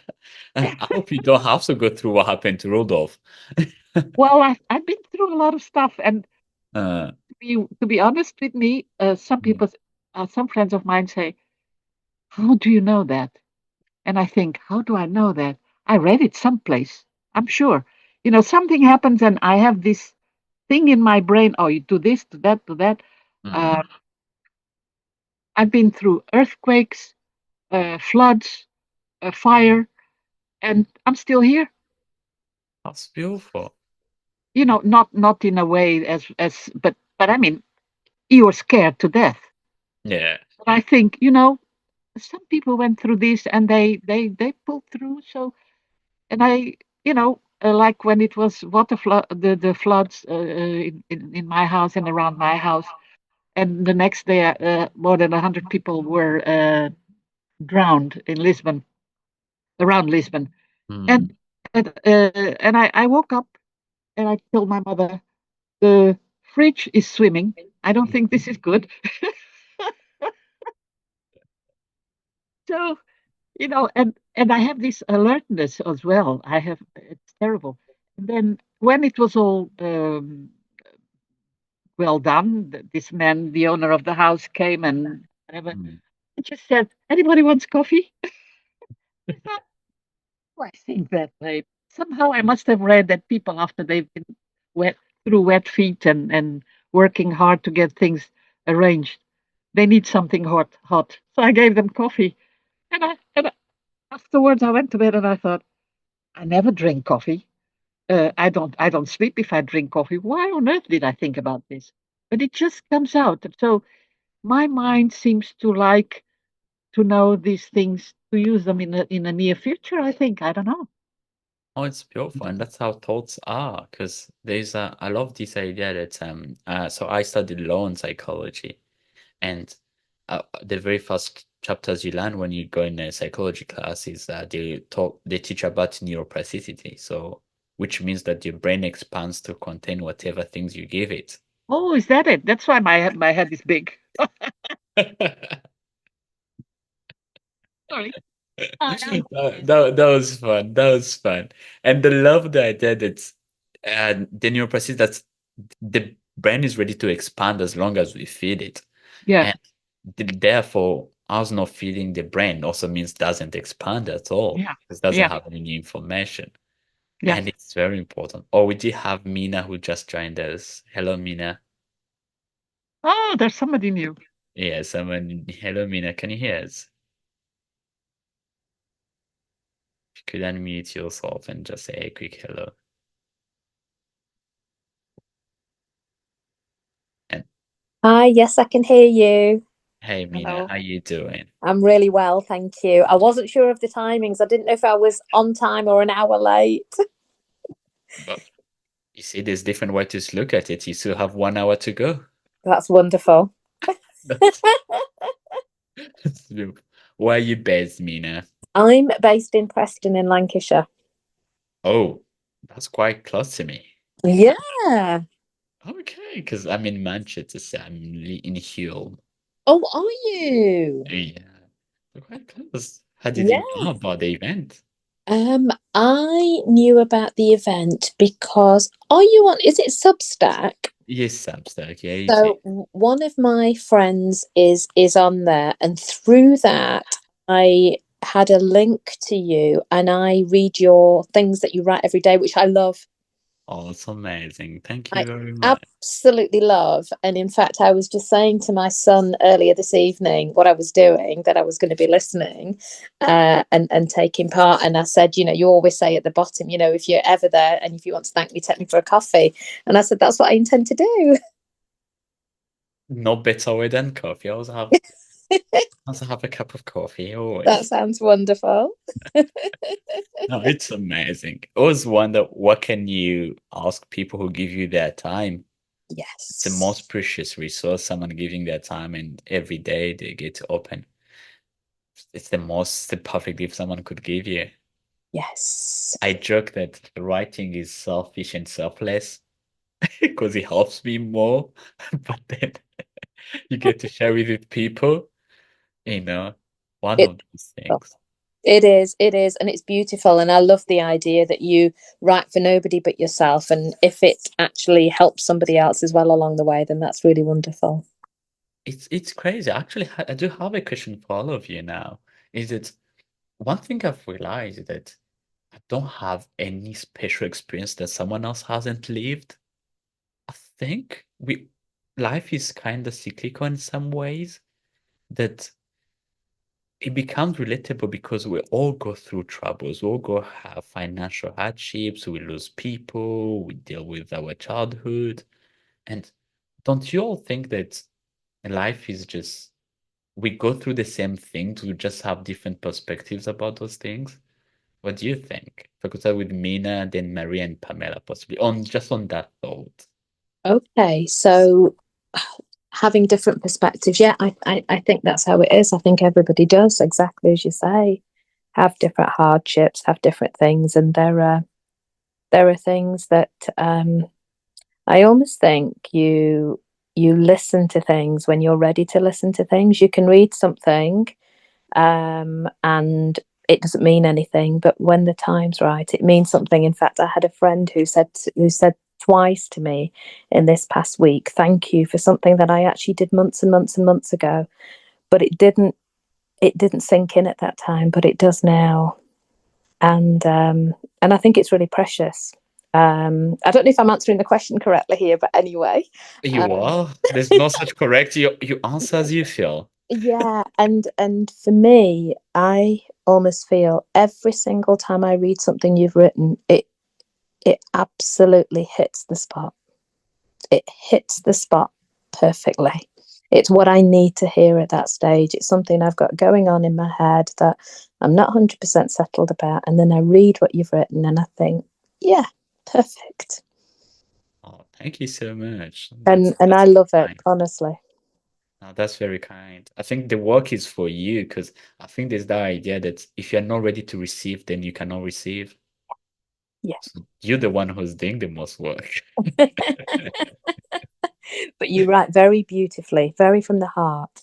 I hope you don't have to go through what happened to Rudolph. Well, I've been through a lot of stuff, and Uh, to be honest with me, mm, some friends of mine say, "How do you know that?" And I think, "How do I know that? I read it someplace. I'm sure." Something happens, and I have this thing in my brain. Oh, you do this, do that, do that. mm, Uh, I've been through earthquakes, floods, fire, and I'm still here. that's beautiful. Not in a way but I mean, you were scared to death. Yeah. But I think, some people went through this and they pulled through. So, and like when it was water flood, the floods in my house and around my house, and the next day, more than 100 people were drowned in Lisbon, around Lisbon, and Mm. and I woke up and I told my mother, the fridge is swimming. I don't think this is good. So, and I have this alertness as well. It's terrible. And then when it was all well done, this man, the owner of the house, came and whatever, Mm. and just said, "Anybody wants coffee?" I thought, "Oh, I think that way." Somehow I must have read that people, after they've been wet through wet feet and working hard to get things arranged, they need something hot, hot. So I gave them coffee, and afterwards I went to bed and I thought, I never drink coffee. I don't sleep if I drink coffee. Why on earth did I think about this? But it just comes out. So my mind seems to like to know these things, to use them in a near future. I think, I don't know. Oh, it's beautiful, and that's how thoughts are. Because I love this idea that so I studied law and psychology, and the very first chapters you learn when you go in a psychology class is that they teach about neuroplasticity. So, which means that your brain expands to contain whatever things you give it. Oh, is that it? That's why my head is big. Sorry. Oh no. That was fun. That was fun. And the love the idea that the neuroplasticity that's the brain is ready to expand as long as we feed it. Yeah. And therefore, us not feeding the brain also means doesn't expand at all Yeah. because it doesn't Yeah. have any new information. Yes. And it's very important. Oh, we did have Mina who just joined us. Hello, Mina. Oh, there's somebody new. Yeah, someone. Hello, Mina. Can you hear us? If you could unmute yourself and just say a quick hello. And Hi, yes, I can hear you. hey, Mina, Hello. how you doing? I'm really well, thank you. I wasn't sure of the timings. I didn't know if I was on time or an hour late. But you see, there's different ways to look at it. You still have 1 hour to go. That's wonderful. That's, that's beautiful. Where are you based, Mina? I'm based in Preston in Lancashire. Oh, that's quite close to me. Yeah. Okay, because I'm in Manchester, so I'm in Hull. Oh, are you? Yeah, we're quite close. How did Yeah. you know about the event? I knew about the event because are you on, is it Substack? Yes, Substack, yeah, it is. So one of my friends is on there, and through that I had a link to you, and I read your things that you write every day, which I love. Oh, it's amazing. Thank you I very much. absolutely love. And in fact, I was just saying to my son earlier this evening what I was doing, that I was going to be listening and taking part. And I said, you always say at the bottom, if you're ever there and if you want to thank me, take me for a coffee. And I said, that's what I intend to do. No better way than coffee. I also have a cup of coffee That always. sounds wonderful. No, it's amazing. I always wonder what can you ask people who give you their time? It's the Yes. most precious resource, someone giving their time, and every day they get to open. it's the perfect gift someone could give you. Yes. I joke that writing is selfish and selfless because it helps me more, but then you get to share with people, one It's of these beautiful. things. It is, and it's beautiful. And I love the idea that you write for nobody but yourself. And if it actually helps somebody else as well along the way, then that's really wonderful. It's crazy. Actually, I do have a question for all of you now. Is it one thing I've realized that I don't have any special experience that someone else hasn't lived. I think life is kind of cyclical in some ways that it becomes relatable because we all go through troubles. We all go have financial hardships. We lose people. We deal with our childhood. And don't you all think that life is just we go through the same things, we just have different perspectives about those things? What do you think? If I could start with Mina, then Maria and Pamela, possibly on that thought. Okay, so having different perspectives, yeah, I think that's how it is. I think everybody does, exactly as you say, have different hardships, have different things, and there are things that I almost think you listen to things when you're ready to listen to things. You can read something, and it doesn't mean anything, but when the time's right, it means something. In fact, I had a friend who said twice to me in this past week, "Thank you for something that I actually did months and months and months ago, but it didn't sink in at that time, but it does now." And I think it's really precious. I don't know if I'm answering the question correctly here, but anyway, You um, are? There's no such correct. You answer as you feel. yeah, and for me, I almost feel every single time I read something you've written, it absolutely hits the spot. It hits the spot perfectly. It's what I need to hear at that stage. It's something I've got going on in my head that I'm not 100% settled about. And then I read what you've written and I think, yeah, perfect. Oh, thank you so much. And That's I love it, kind. honestly. Oh, that's very kind. I think the work is for you because I think there's that idea that if you're not ready to receive, then you cannot receive. Yeah. So you're the one who's doing the most work. But you write very beautifully, very from the heart.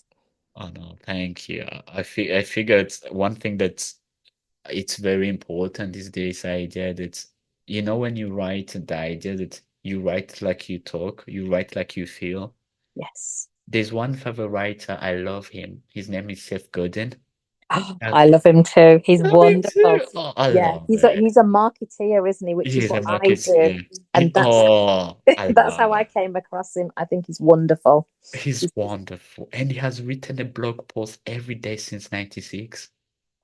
Oh no, thank you. I figured one thing that's it's very important is this idea that when you write, the idea that you write like you talk, you write like you feel. Yes. There's one favorite writer, I love him. His name is Seth Godin. Oh, Uh, I love him too. He's Me wonderful. too. Oh, I Yeah, love he's a it. he's a marketeer, isn't he? Which is He's a what I do, marketeer. and I that's how love I it. came across him. I think he's wonderful. He's He's, wonderful. And he has written a blog post every day since 96.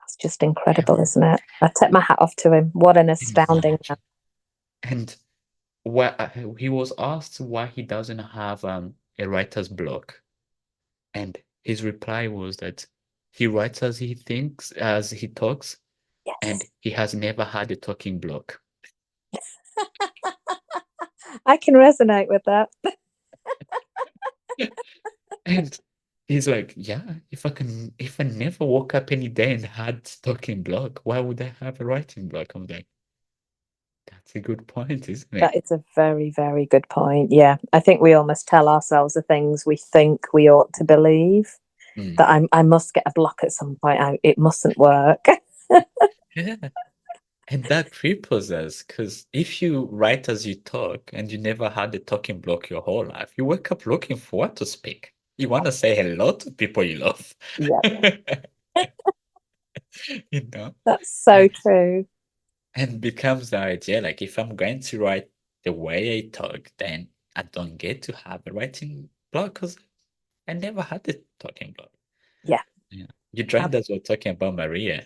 that's just incredible, isn't it? I take my hat off to him. What an astounding man. Imagine. And he was asked why he doesn't have a writer's block. And his reply was that he writes as he thinks, as he talks, and Yes. he has never had a talking block. I can resonate with that. And he's like, yeah, if I never woke up any day and had talking block, why would I have a writing block? I'm like, that's a good point, isn't That it? is a very, very good point. Yeah. I think we almost tell ourselves the things we think we ought to believe. Mm. That I must get a block at some point. It mustn't work. Yeah. And that cripples us because if you write as you talk and you never had a talking block your whole life, you wake up looking for what to speak. You want to say hello to people you love. Yeah. You know? That's so And, true. and becomes the idea like if I'm going to write the way I talk, then I don't get to have a writing block because I never had a talking block. Yeah. Yeah. You joined us, we're talking about Maria.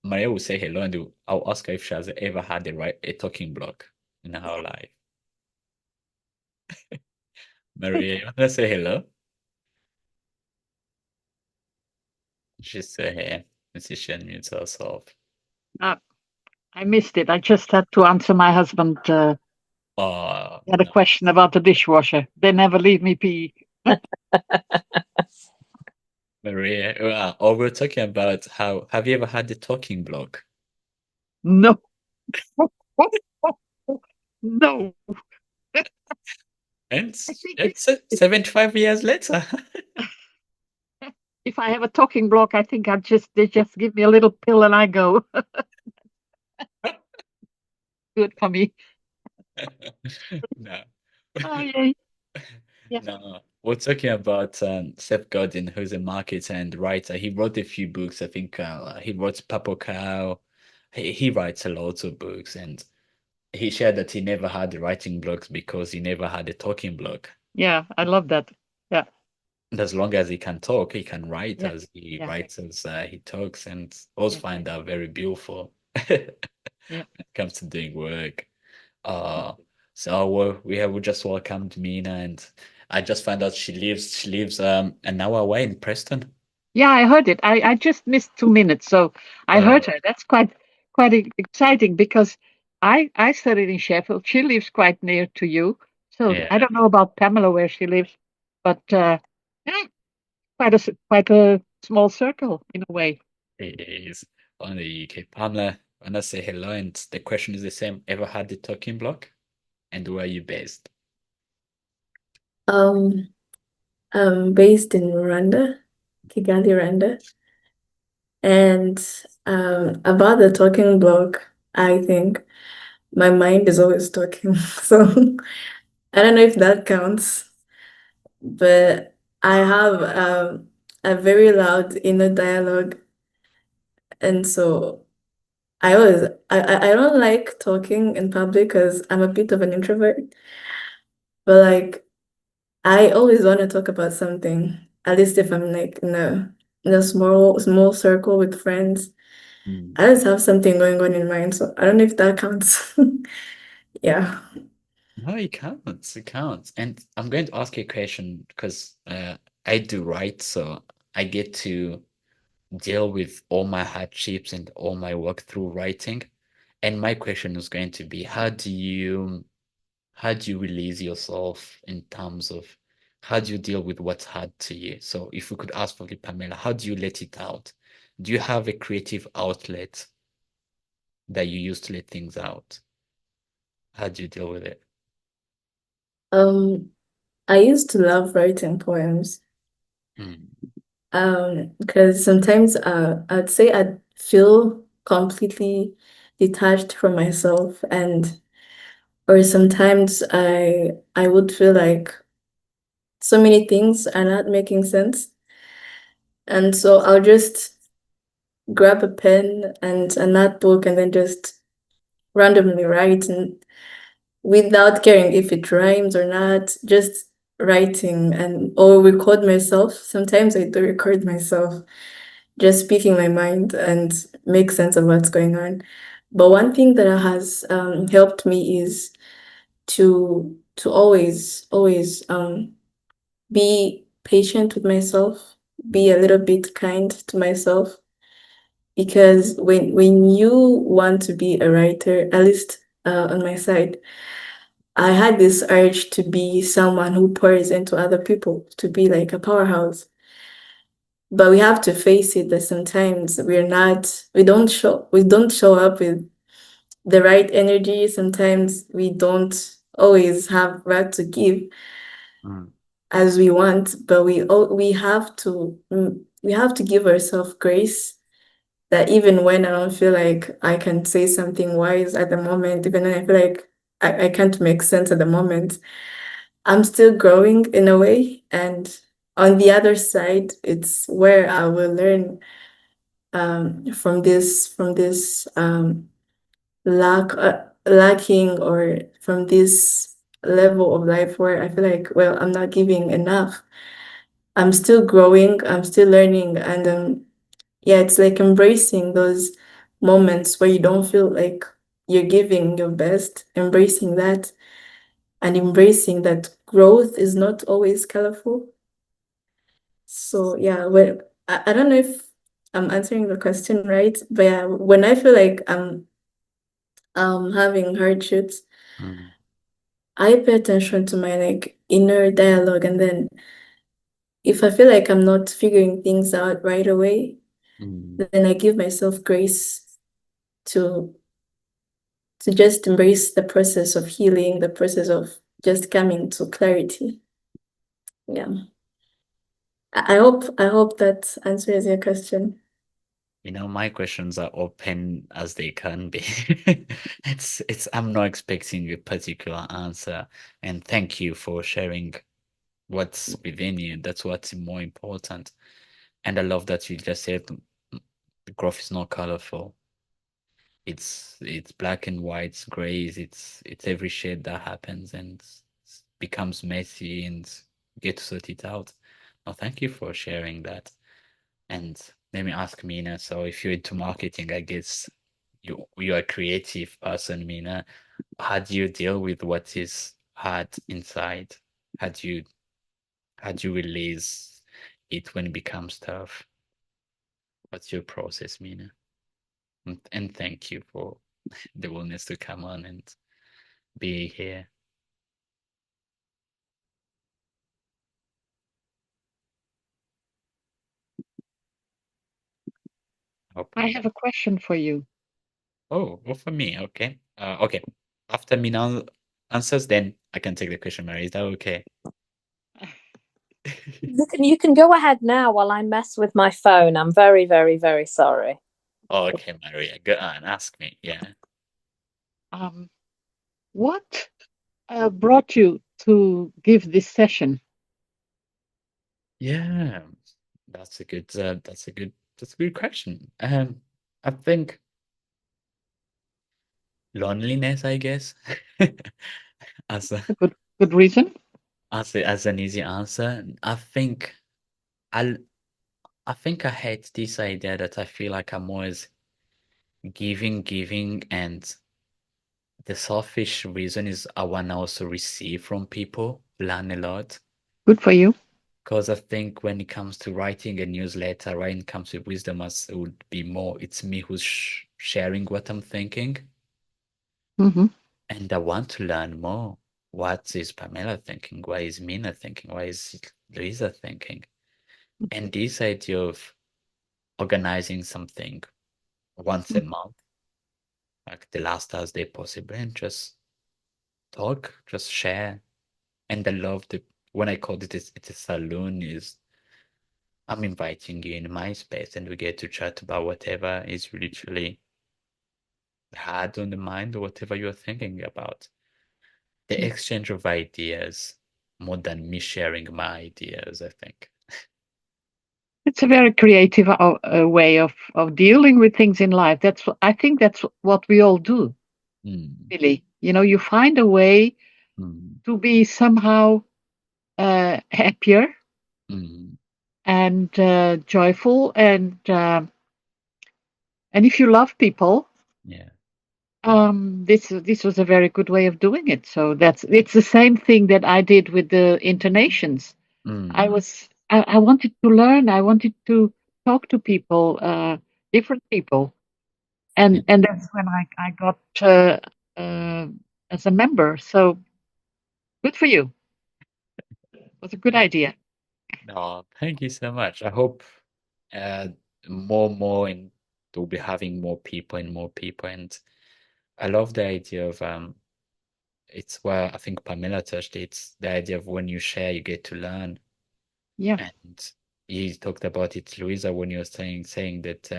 Maria will say hello and I'll ask her if she has ever had a talking block in her life. Maria, you want to say hello? She's still here. Let's see if she unmutes herself. I missed it. I just had to answer my husband. Oh, He had a no. question about the dishwasher. They never leave me be. Maria, or we're talking about how have you ever had the talking block? No. No. And I think it's 75 years later. if I have a talking block, I think they just give me a little pill and I go. Good for me. No. Oh, yay. Yeah. No. We're talking about Seth Godin, who's a marketer and writer. He wrote a few books. I think he wrote Purple Cow. He writes a lot of books, and he shared that he never had the writing blocks because he never had a talking block. Yeah, I love that. Yeah. And as long as he can talk, he can write Yeah. as he Yeah. writes as he talks, and I always Yeah. find that very beautiful when Yeah. it comes to doing work. Uh, so we just welcomed Mina, and I just found out she lives an hour away in Preston. Yeah, I heard it. I just missed 2 minutes, so I heard her. That's quite exciting because I studied in Sheffield. She lives quite near to you, so I Yeah, don't know about Pamela where she lives, but yeah, quite a small circle in a way. it is on the UK. Pamela, when I say hello, and the question is the same. Ever had the talking block? And where are you based? Um, I'm based in Rwanda, Kigali, Rwanda. And about the talking block, I think my mind is always talking. So I don't know if that counts, but I have a very loud inner dialogue. And so I don't like talking in public because I'm a bit of an introvert. But like I always want to talk about something, at least if I'm like in a small circle with friends. Mm. I just have something going on in mind, so I don't know if that counts. Yeah. No, it counts. It counts. And I'm going to ask you a question because I do write, so I get to deal with all my hardships and all my work through writing. And my question is going to be, how do you release yourself in terms of how do you deal with what's hard to you? So if we could ask for you, Pamela, how do you let it out? Do you have a creative outlet that you use to let things out? How do you deal with it? Um, I used to love writing poems. Mm. Because sometimes I'd say I'd feel completely detached from myself and or sometimes I would feel like so many things are not making sense. And so I'll just grab a pen and a notebook and then just randomly write and without caring if it rhymes or not, just writing and or record myself. Sometimes I do record myself, just speaking my mind and make sense of what's going on. But one thing that has helped me is to always be patient with myself, be a little bit kind to myself. Because when you want to be a writer, at least on my side, I had this urge to be someone who pours into other people, to be like a powerhouse. But we have to face it that sometimes we don't show up with the right energy. Sometimes we don't always have what to give Mm. as we want, but we have to give ourselves grace that even when I don't feel like I can say something wise at the moment, even when I feel like I can't make sense at the moment, I'm still growing in a way. And on the other side, it's where I will learn from this lacking or from this level of life where I feel like, well, I'm not giving enough. I'm still growing, I'm still learning, and yeah, it's like embracing those moments where you don't feel like you're giving your best, embracing that, and embracing that growth is not always colorful. So yeah, I don't know if I'm answering the question right, but yeah, when I feel like I'm having hardships, Mm. I pay attention to my like inner dialogue and then if I feel like I'm not figuring things out right away, Mm. then I give myself grace to just embrace the process of healing, the process of just coming to clarity. Yeah. I hope that answers your question. My questions are open as they can be. I'm not expecting a particular answer. And thank you for sharing what's within you. That's what's more important. And I love that you just said growth is not colorful. It's black and white, it's grays, it's every shade that happens and becomes messy and you get to sort it out. Well, thank you for sharing that. And let me ask Mina, so if you're into marketing, I guess you're a creative person, Mina. How do you deal with what is hard inside? How do you how do you release it when it becomes tough? What's your process, Mina? And thank you for the willingness to come on and be here. I Hopefully have that. a question for you. Oh, for me, okay. Okay. After Mina answers, then I can take the question, Mary. Is that okay? You can go ahead now while I mess with my phone. I'm very, very, very sorry. Oh, okay, Maria, go on, ask me. Yeah. What brought you to give this session? Yeah, that's a good question. I think loneliness, I guess, as a, A good reason. as an easy answer. I I think I hate this idea that I feel like I'm always giving, and the selfish reason is I want to also receive from people, learn a lot. Good for you. Because I think when it comes to writing a newsletter, writing comes with wisdom, as it would be more, it's me who's sharing what I'm thinking. Hmm. And I want to learn more. What is Pamela thinking? What is Mina thinking? What is Louisa thinking? And this idea of organizing something once a month, like the last Thursday possible, and just talk, just share. And I love when I called it's a saloon, is I'm inviting you in my space and we get to chat about whatever is literally hard on the mind or whatever you're thinking about. The exchange of ideas more than me sharing my ideas, I think. It's a very creative way of dealing with things in life. I think that's what we all do. Mm, Really, you find a way mm, to be somehow happier mm, and joyful, and if you love people, yeah. this was a very good way of doing it. So it's the same thing that I did with the intonations. Mm, I wanted to learn. I wanted to talk to people, different people, yeah. and that's when I got uh, as a member. So good for you. It was a good idea. No, thank you so much. I hope uh, more, and we'll be having more people and more people. And I love the idea of it's where I think Pamela touched it. It's the idea of when you share, you get to learn. Yeah, And you talked about it, Louisa, when you were saying that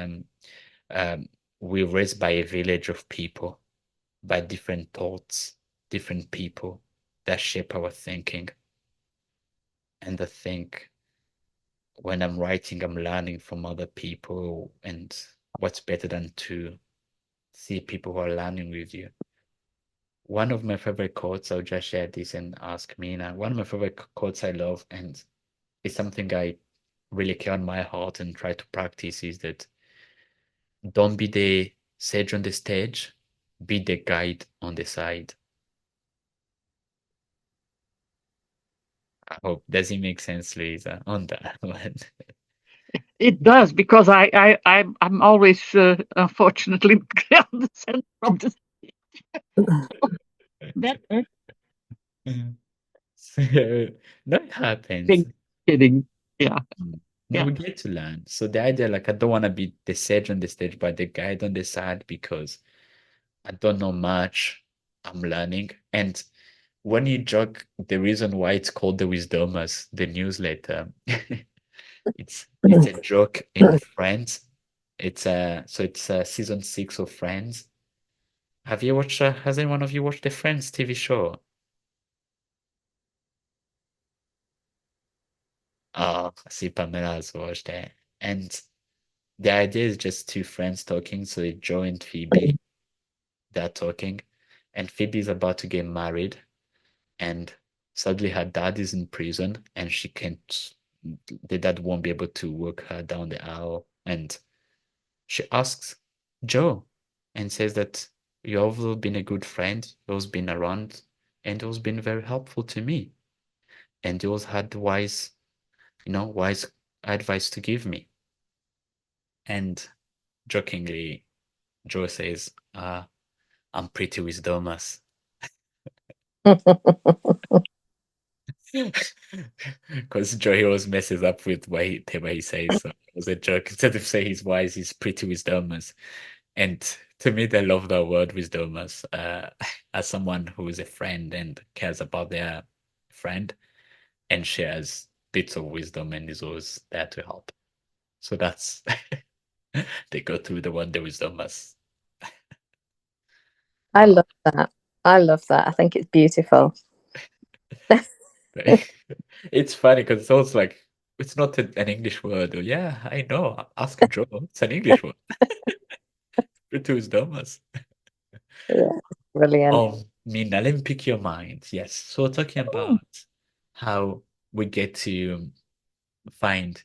um, we're raised by a village of people, by different thoughts, different people that shape our thinking. And I think when I'm writing, I'm learning from other people, and what's better than to see people who are learning with you. One of my favorite quotes, I'll just share this and ask Mina. One of my favorite quotes I love, and it's something I really care on my heart and try to practice, is that don't be the sage on the stage, be the guide on the side. I hope, does it make sense, Louisa, on that one? it does because I'm always unfortunately on the center of the that So, that happens. thing. Kidding. Yeah. No, Yeah. we get to learn. So the idea, like, I don't want to be the sage on the stage, but the guide on the side because I don't know much. I'm learning. And when you joke, the reason why it's called the Wisdomas, the newsletter, it's a joke in Friends. It's season 6 of Friends. Have you watched? Has any one of you watched the Friends TV show? Oh, I see Pamela has watched it. And the idea is just two friends talking. So they joined Phoebe. They're talking, and Phoebe's about to get married, and suddenly her dad is in prison, and she can't. The dad won't be able to walk her down the aisle, and she asks Joe, and says that you've always been a good friend, you've always been around, and you've always been very helpful to me, and you always had wise advice to give me. And jokingly, Joe says, I'm pretty with Thomas. Because Joey always messes up with the way he says. So it was a joke. Instead of saying he's wise, he's pretty wisdomous. And to me, they love the word wisdomous. As someone who is a friend and cares about their friend and shares bits of wisdom and is always there to help. So that's they go through the word the wisdomous. I love that. I love that. I think it's beautiful. It's funny because it's also like it's not an English word. Oh, yeah, I know. Ask Joe. It's an English word. Pretty Thomas. Yeah, brilliant. Mina, let me pick your mind. Yes. So we're talking about how we get to find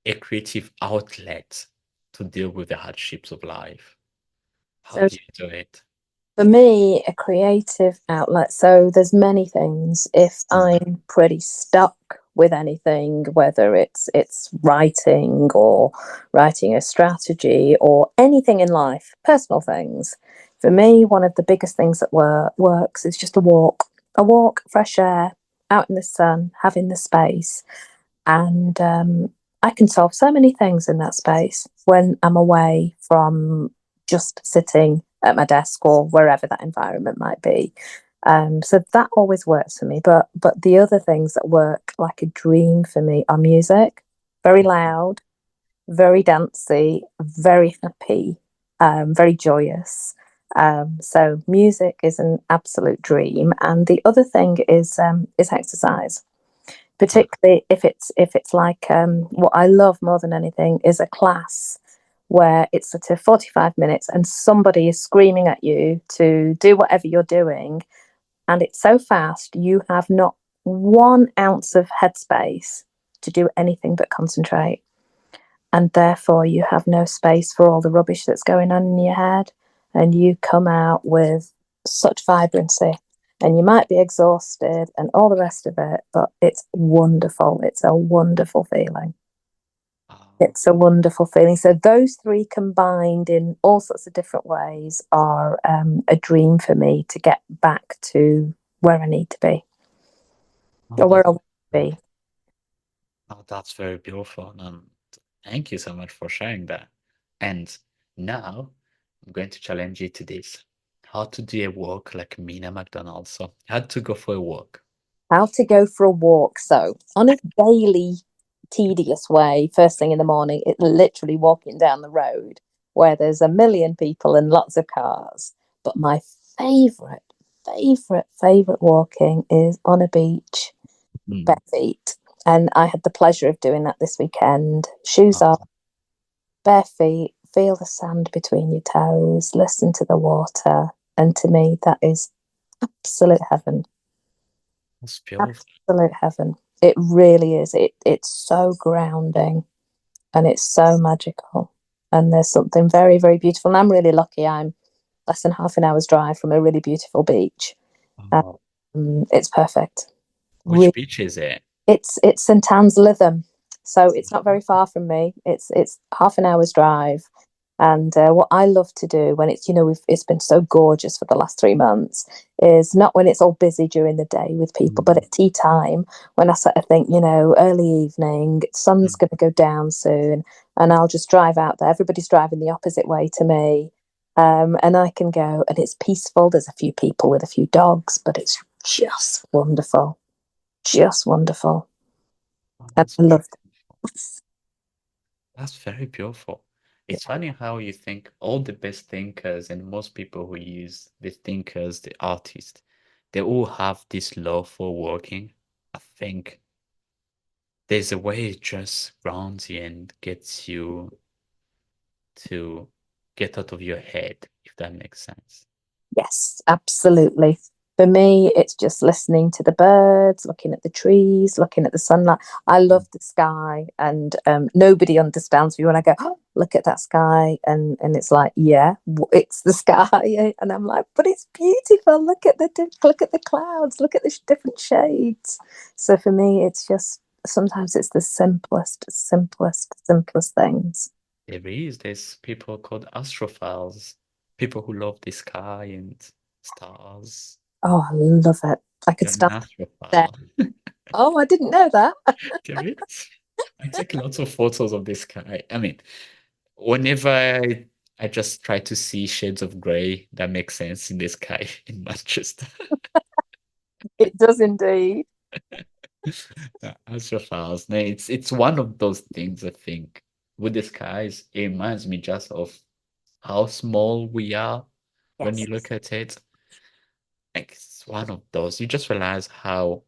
a creative outlet to deal with the hardships of life. How So do you do it? for me, a creative outlet. So there's many things. If I'm pretty stuck with anything, whether it's writing or writing a strategy or anything in life, personal things. For me, one of the biggest things that works is just a walk, fresh air, out in the sun, having the space, and I can solve so many things in that space when I'm away from just sitting at my desk or wherever that environment might be. So that always works for me. But the other things that work like a dream for me are music, very loud, very dancey, very happy, very joyous. So music is an absolute dream. And the other thing is exercise, particularly if it's like what I love more than anything is a class where it's sort of 45 minutes and somebody is screaming at you to do whatever you're doing, and it's so fast you have not 1 ounce of headspace to do anything but concentrate, and therefore you have no space for all the rubbish that's going on in your head, and you come out with such vibrancy, and you might be exhausted and all the rest of it, but it's wonderful. It's a wonderful feeling. It's a wonderful feeling. So those three combined in all sorts of different ways are a dream for me to get back to where I need to be, or where I want to be. Oh, that's very beautiful. And thank you so much for sharing that. And now I'm going to challenge you to this. How to do a walk like Mina McDonald. So how to go for a walk. How to go for a walk. So on a daily tedious way, first thing in the morning, it's literally walking down the road where there's a million people and lots of cars. But my favorite walking is on a beach, bare feet. And I had the pleasure of doing that this weekend. Shoes off, bare feet, feel the sand between your toes, listen to the water. And to me, that is absolute heaven. That's beautiful. Absolute heaven. It really is. It's so grounding and it's so magical. And there's something very, very beautiful. And I'm really lucky. I'm less than half an hour's drive from a really beautiful beach. Oh. It's perfect. Which beach is it? It's St Anne's Lytham, so it's not very far from me. It's half an hour's drive, And what I love to do when it's, it's been so gorgeous for the last 3 months, is not when it's all busy during the day with people, but at tea time, when I sort of think, early evening, sun's going to go down soon, and I'll just drive out there. Everybody's driving the opposite way to me. And I can go, and it's peaceful. There's a few people with a few dogs, but it's just wonderful. Just wonderful. Oh, And that's I love That's very beautiful. It's funny how you think all the best thinkers and most people who use the thinkers, the artists, they all have this love for working. I think there's a way it just grounds you and gets you to get out of your head, if that makes sense. Yes, absolutely. For me, it's just listening to the birds, looking at the trees, looking at the sunlight. I love the sky, and nobody understands me when I go, oh, look at that sky, and it's like, yeah, it's the sky, and I'm like, but it's beautiful. Look at the clouds, look at the different shades. So for me, it's just sometimes it's the simplest things. There's people called astrophiles, people who love the sky and stars. Oh, I love it. I could You're an stand there. astrophile. Oh, I didn't know that. There is. I take lots of photos of the sky. I mean, whenever I just try to see shades of gray that make sense in the sky in Manchester. It does indeed. Astrophiles. No, it's one of those things I think with the skies, it reminds me just of how small we are when you Yes. look at it. Like it's one of those. You just realize how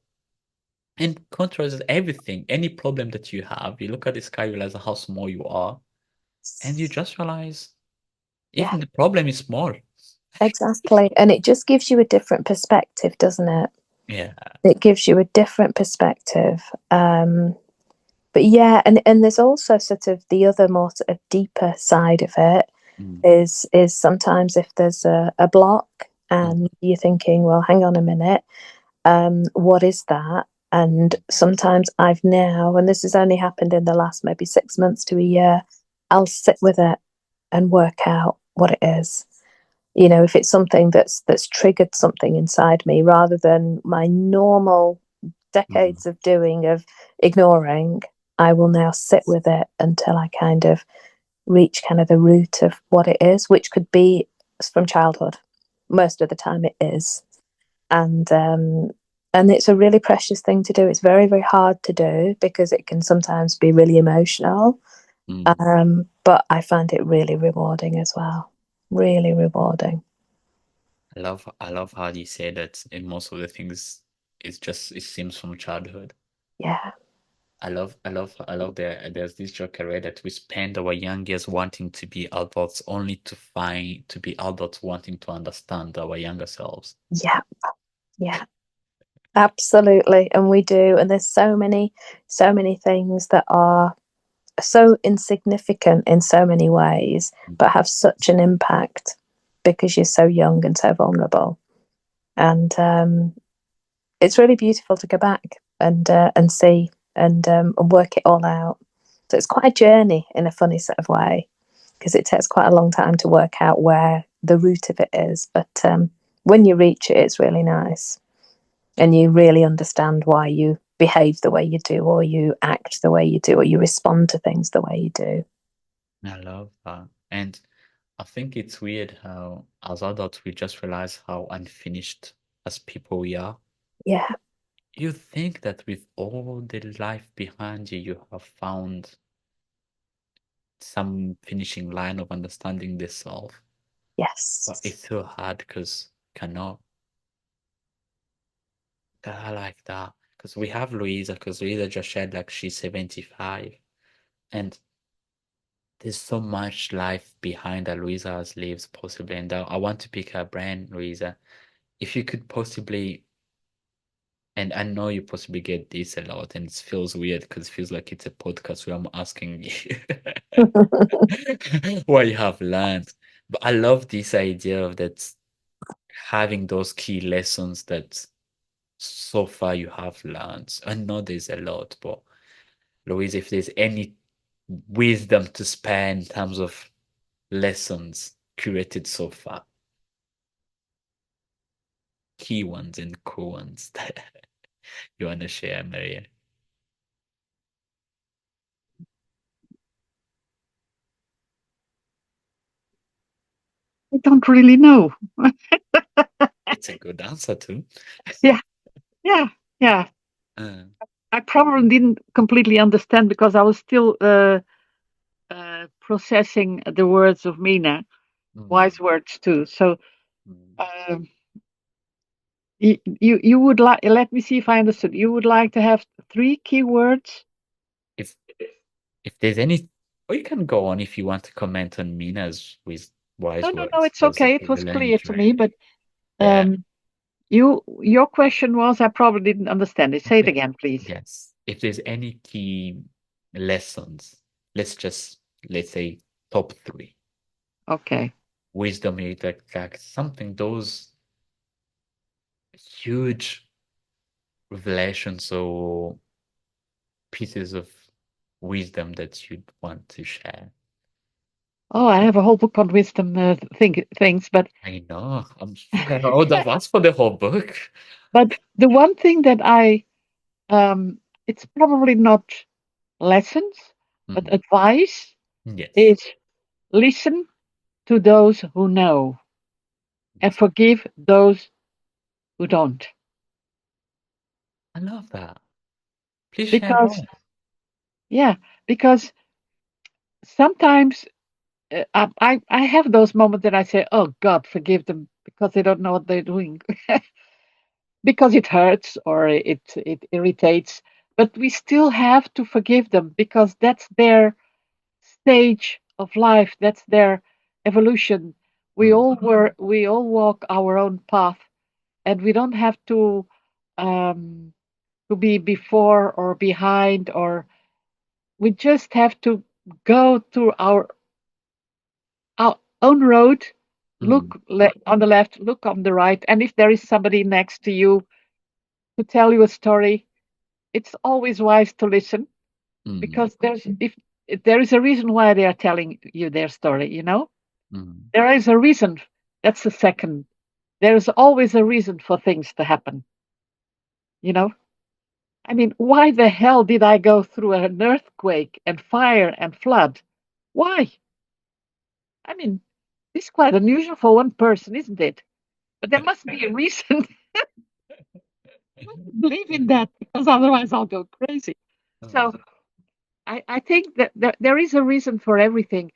and contrast everything, any problem that you have, you look at the sky, you realize how small you are, and you just realize Yeah, even the problem is small. exactly. And it just gives you a different perspective, doesn't it? Yeah. It gives you a different perspective. But yeah, and there's also sort of the other more sort of deeper side of it Mm. is sometimes if there's a block and you're thinking, well, hang on a minute, what is that? And sometimes I've now, and this has only happened in the last maybe 6 months to a year, I'll sit with it and work out what it is. If it's something that's triggered something inside me, rather than my normal decades of doing of ignoring, I will now sit with it until I kind of reach kind of the root of what it is, which could be from childhood. Most of the time it is. And it's a really precious thing to do. It's very, very hard to do because it can sometimes be really emotional. But I find it really rewarding as well. Really rewarding. I love how you say that in most of the things it seems from childhood. Yeah. I love there's this joke I read that we spend our young years wanting to be adults only to be adults wanting to understand our younger selves. Yeah. Yeah. Absolutely. And we do. And there's so many things that are so insignificant in so many ways, but have such an impact because you're so young and so vulnerable. And it's really beautiful to go back and see and work it all out. So it's quite a journey in a funny sort of way because it takes quite a long time to work out where the root of it is. But when you reach it, it's really nice, and you really understand why you behave the way you do, or you act the way you do, or you respond to things the way you do. I love that. And I think it's weird how, as adults, we just realize how unfinished as people we are. Yeah. You think that with all the life behind you, you have found some finishing line of understanding the self. But Yes. it's so hard because cannot. I like that. Because we have Louisa, because Louisa just shared like she's 75. And there's so much life behind that Louisa has lived, possibly. And I want to pick her brain, Louisa. If you could possibly, and I know you possibly get this a lot, and it feels weird because it feels like it's a podcast where I'm asking you what you have learned. But I love this idea of that having those key lessons that so far you have learned. I know there's a lot, but Louise, if there's any wisdom to spare in terms of lessons curated so far? Key ones and cool ones that you want to share, Maria? I don't really know. It's a good answer too. Yeah, yeah, yeah. Uh, I probably didn't completely understand because I was still processing the words of Mina, wise words too. So um, you would like, let me see if I understood. You would like to have 3 keywords? if if there's any, or you can go on if you want to comment on Mina's with No, wise no, no, words. it's Those okay. that It we was learned clear to during. me, but Yeah. your question was I probably didn't understand it. Say it again, please. Yes. If there's any key lessons, let's say top 3. Okay. Wisdom is like something, those huge revelations or pieces of wisdom that you'd want to share. Oh, I have a whole book on wisdom things, but I know. I would have asked for the whole book. but the one thing that it's probably not lessons, but advice Yes. is listen to those who know and forgive those who don't. I love that. Please share Because, more. yeah, because sometimes I have those moments that I say, oh God, forgive them because they don't know what they're doing. Because it hurts or it irritates. But we still have to forgive them because that's their stage of life. That's their evolution. We all walk our own path, and we don't have um, to be before or behind, or we just have to go through our own road. Look on the left, look on the right, and if there is somebody next to you to tell you a story, it's always wise to listen because if there is a reason why they are telling you their story, there is a reason. That's the second. There is always a reason for things to happen. You know, I mean, why the hell did I go through an earthquake and fire and flood? Why? I mean, this is quite unusual for one person, isn't it? But there must be a reason. Believe in that because otherwise I'll go crazy. So I think that there is a reason for everything.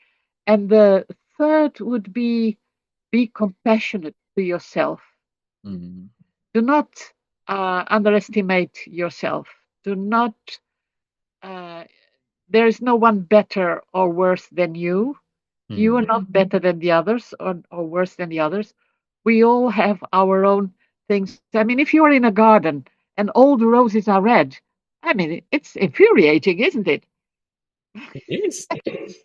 And the third would be compassionate to yourself. Do not underestimate yourself. Do not, uh, there is no one better or worse than you. You are not better than the others or worse than the others. We all have our own things. I mean, if you are in a garden and all the roses are red, I mean, it's infuriating, isn't it? It is.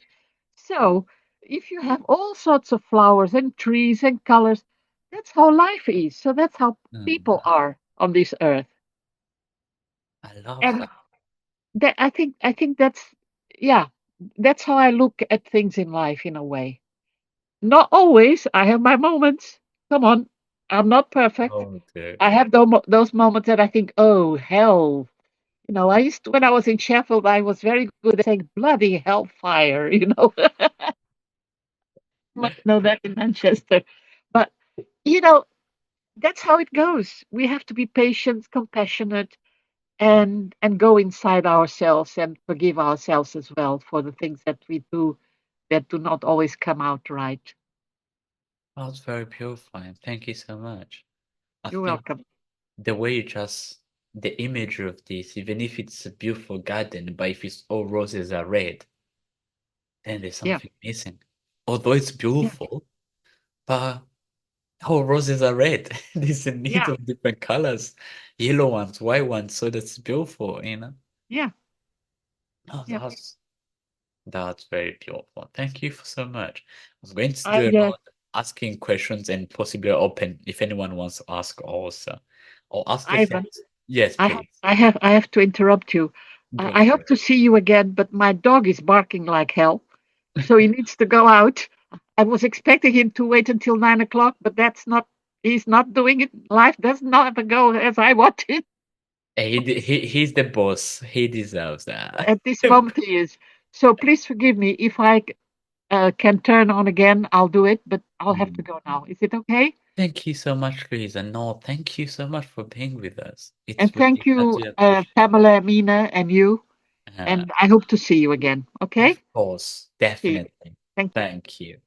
So, if you have all sorts of flowers and trees and colors, that's how life is. So that's how people are on this earth. I love And that. I think that's yeah, that's how I look at things in life in a way. Not always. I have my moments. Come on, I'm not perfect. Okay. I have those moments that I think, oh hell. I used to, when I was in Sheffield, I was very good at saying bloody hellfire. Might know that in Manchester, but you know that's how it goes. We have to be patient, compassionate, and go inside ourselves and forgive ourselves as well for the things that we do that do not always come out right. That was very purifying. Thank you so much. I You're think welcome. the way the imagery of this, even if it's a beautiful garden, but if it's all roses are red, then there's Yeah, something missing. Although it's yeah, beautiful, but all roses are red. There's a need yeah, of different colors, yellow ones, white ones, so that's beautiful. yeah, Oh, yeah. that's very beautiful. Thank you so much. I'm going to I do about asking questions and possibly open if anyone wants to ask also. Or ask a friend. Ivan, Yes, please. I have to interrupt you. Go I for hope to see you again, but my dog is barking like hell, so he needs to go out. I was expecting him to wait until 9 o'clock, but that's not. He's not doing it. Life does not go as I wanted. He's the boss. He deserves that. At this moment, he is. So please forgive me if I can turn on again. I'll do it, but I'll have to go now. Is it okay? Thank you so much, Louisa. No, thank you so much for being with us. And It's thank really I you, do appreciate Pamela, Mina, and you. it. And I hope to see you again. Okay? Of course, See you. definitely. Thank you. Thank you.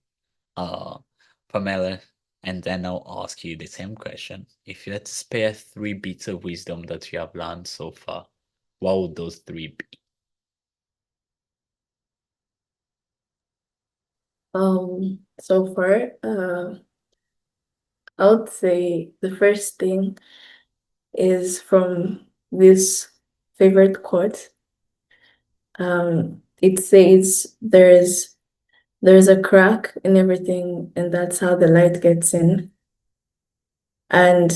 Uh, Pamela, and then I'll ask you the same question. If you had to spare 3 bits of wisdom that you have learned so far, what would those 3 be? So far, I would say the first thing is from this favorite quote. It says there's a crack in everything, and that's how the light gets in. And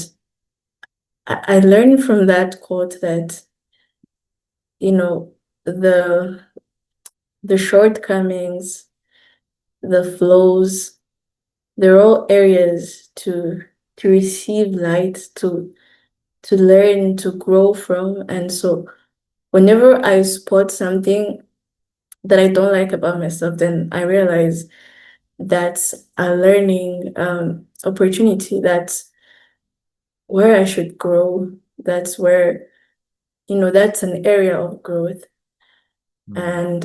I learned from that quote that, you know, the shortcomings, the flaws, they're all areas to receive light, to learn, to grow from. And so whenever I spot something that I don't like about myself, then I realize that's a learning opportunity. That's where I should grow. That's where, that's an area of growth. And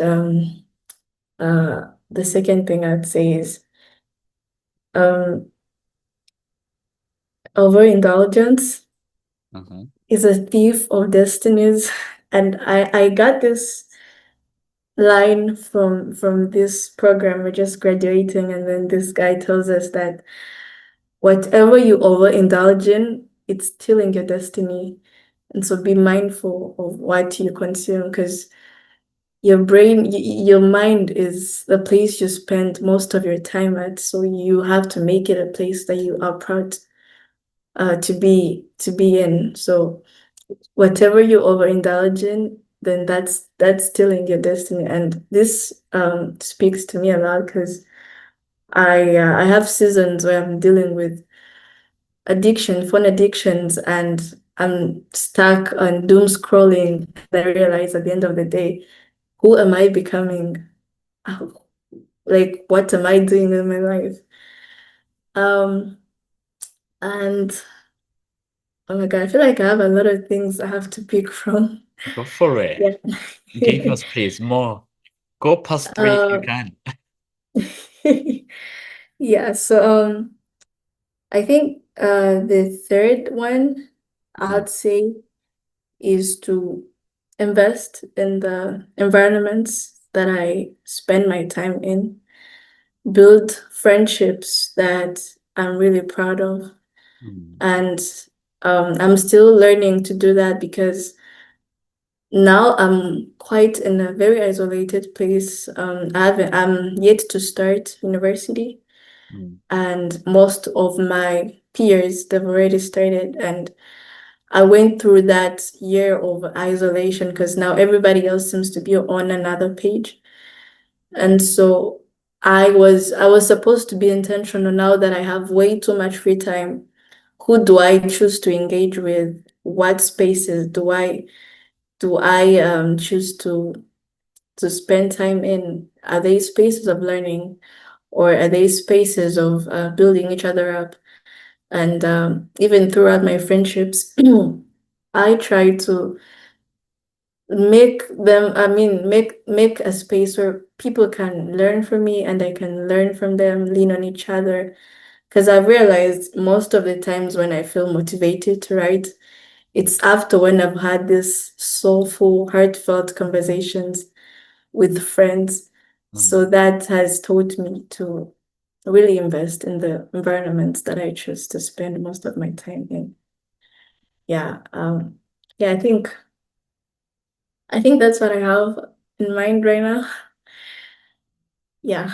the second thing I'd say is overindulgence is a thief of destinies. And I got this line from this program. We're just graduating, and then this guy tells us that whatever you overindulge in, it's stealing your destiny. And so be mindful of what you consume, because your brain, your mind is the place you spend most of your time at. So you have to make it a place that you are proud to be in. So whatever you overindulge in, then that's stealing your destiny. And this speaks to me a lot, because I have seasons where I'm dealing with phone addictions, and I'm stuck on doom scrolling. And I realize at the end of the day, who am I becoming? Like, what am I doing in my life? And oh my God, I feel like I have a lot of things I have to pick from. Go for it. Yeah. Give us, please, more. Go past 3 if you can. Yeah, so I think the third one I'd say is to invest in the environments that I spend my time in, build friendships that I'm really proud of. And I'm still learning to do that, because now I'm quite in a very isolated place. I'm yet to start university, and most of my peers, they've already started. And I went through that year of isolation, because now everybody else seems to be on another page. And so I was supposed to be intentional. Now that I have way too much free time, who do I choose to engage with? What spaces do I choose to spend time in? Are they spaces of learning, or are they spaces of building each other up? And even throughout my friendships, I try to make a space where people can learn from me, and I can learn from them, lean on each other. Because I've realized most of the times when I feel motivated to write, it's after when I've had this soulful, heartfelt conversations with friends. So that has taught me to really invest in the environments that I choose to spend most of my time in. Yeah. Yeah, I think that's what I have in mind right now. Yeah.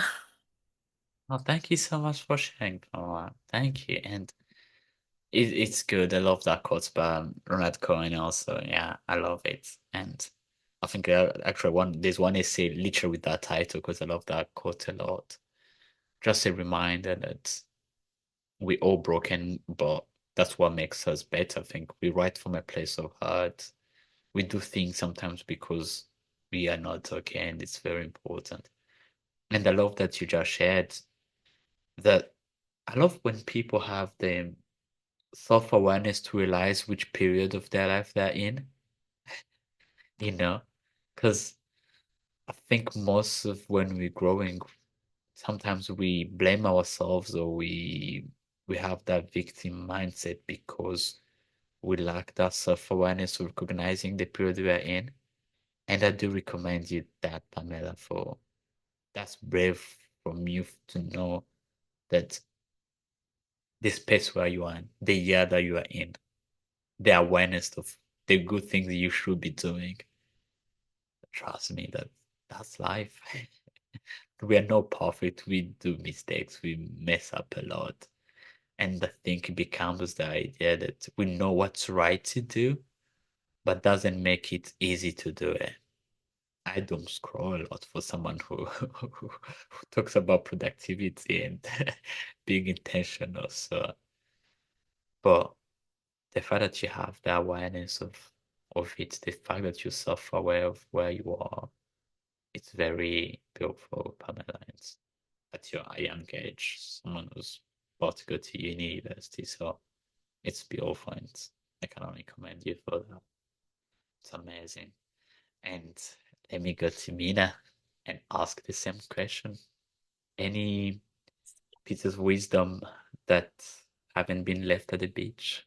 Well, thank you so much for sharing, Paula. Thank you. And it's good. I love that quote by Ronald Cohen also. Yeah, I love it. And I think actually this one is literally with that title, because I love that quote a lot. just a reminder that we all broken, but that's what makes us better. I think we write from a place of heart. We do things sometimes because we are not okay, and it's very important. And I love that you just shared that. I love when people have the self-awareness to realize which period of their life they're in, you know, because I think most of when we're growing, sometimes we blame ourselves or we have that victim mindset because we lack that self-awareness of recognizing the period we are in. And I do recommend you that, Pamela, for that's brave from you to know that the space where you are in, the year that you are in, the awareness of the good things you should be doing. Trust me, that's life. We are not perfect. We do mistakes. We mess up a lot. And I think it becomes the idea that we know what's right to do, but doesn't make it easy to do it. I doom scroll a lot for someone who talks about productivity and being intentional. So, but the fact that you have the awareness of it, the fact that you're self-aware of where you are, it's very beautiful, Pamela. It's at your young age, someone who's about to go to university, so it's beautiful, and I can only commend you for that. It's amazing. And let me go to Mina and ask the same question. Any pieces of wisdom that haven't been left at the beach?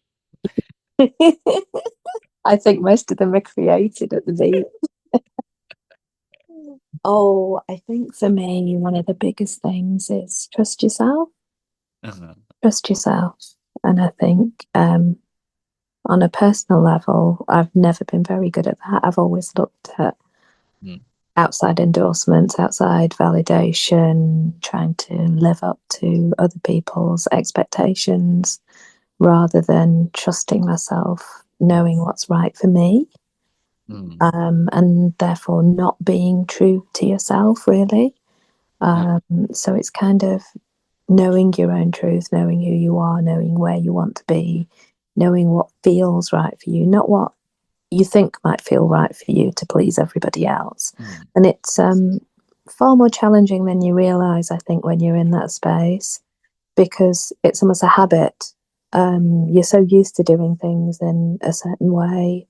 I think most of them are created at the beach. Oh, I think for me, one of the biggest things is trust yourself. Uh-huh. Trust yourself. And I think on a personal level, I've never been very good at that. I've always looked at outside endorsements, outside validation, trying to live up to other people's expectations rather than trusting myself, knowing what's right for me. And therefore not being true to yourself, really. So it's kind of knowing your own truth, knowing who you are, knowing where you want to be, knowing what feels right for you, not what you think might feel right for you to please everybody else. And it's far more challenging than you realize, I think, when you're in that space, because it's almost a habit. You're so used to doing things in a certain way.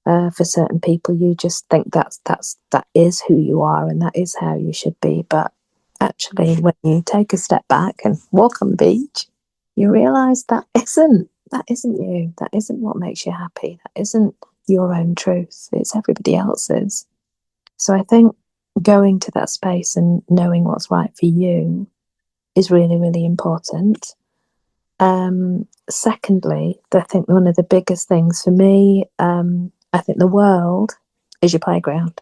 For certain people, you just think that is who you are and that is how you should be. But actually, when you take a step back and walk on the beach, you realize that isn't you. That isn't what makes you happy. That isn't your own truth. It's everybody else's. So I think going to that space and knowing what's right for you is really, really important. Secondly, I think one of the biggest things for me, I think the world is your playground.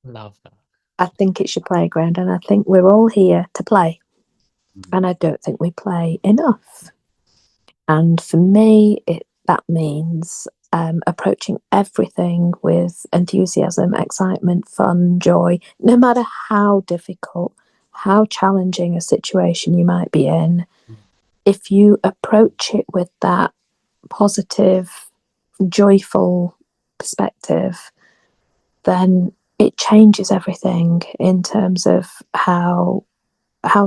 Love that. I think it's your playground, and I think we're all here to play. And I don't think we play enough. And for me, that means approaching everything with enthusiasm, excitement, fun, joy, no matter how difficult, how challenging a situation you might be in. If you approach it with that positive, joyful perspective, then it changes everything in terms of how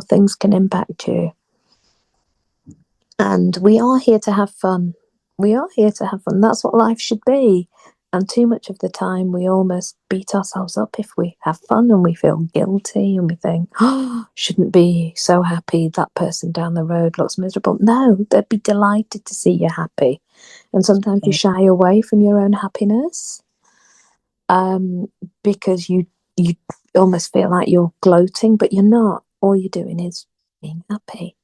things can impact you. And we are here to have fun. We are here to have fun. That's what life should be. And too much of the time, we almost beat ourselves up if we have fun and we feel guilty and we think, oh, shouldn't be so happy. That person down the road looks miserable. No, they'd be delighted to see you happy. And sometimes you shy away from your own happiness because you almost feel like you're gloating, but you're not. All you're doing is being happy.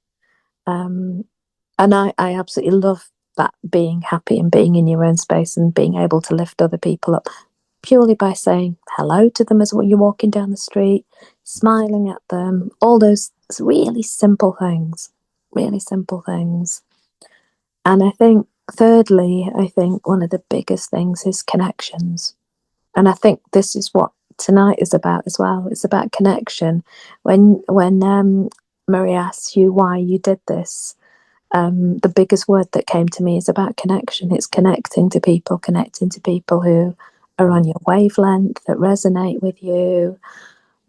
And I absolutely love that, being happy and being in your own space and being able to lift other people up purely by saying hello to them as you're walking down the street, smiling at them, all those really simple things, really simple things. And I think, thirdly, I think one of the biggest things is connections. And I think this is what tonight is about as well. It's about connection. When Marie asks you why you did this, the biggest word that came to me is about connection. It's connecting to people who are on your wavelength, that resonate with you,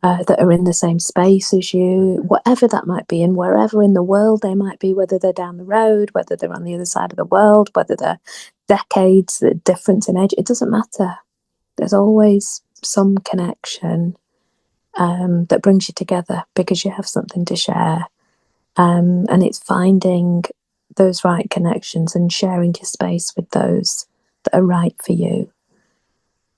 that are in the same space as you, whatever that might be, and wherever in the world they might be, whether they're down the road, whether they're on the other side of the world, whether they're decades different in age, it doesn't matter. There's always some connection that brings you together because you have something to share. And it's finding those right connections and sharing your space with those that are right for you,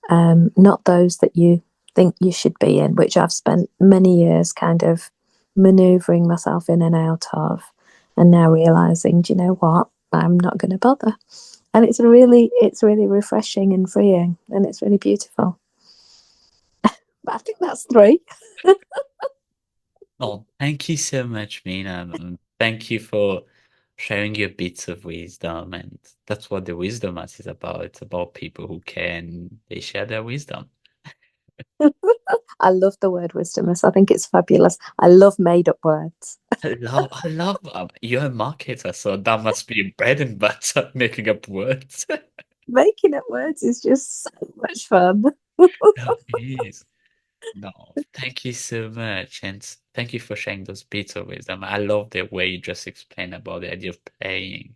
not those that you think you should be in, which I've spent many years kind of maneuvering myself in and out of, and now realizing, do you know what? I'm not going to bother. And it's really refreshing and freeing, and it's really beautiful. But I think that's 3. Oh, thank you so much, Mina. And thank you for sharing your bits of wisdom. And that's what the wisdom is about. It's about people who can, they share their wisdom. I love the word wisdomous. I think it's fabulous. I love made up words. I love, you're a marketer, so that must be bread and butter, making up words. Making up words is just so much fun. That is. No, thank you so much. And thank you for sharing those bits of wisdom. I love the way you just explained about the idea of playing.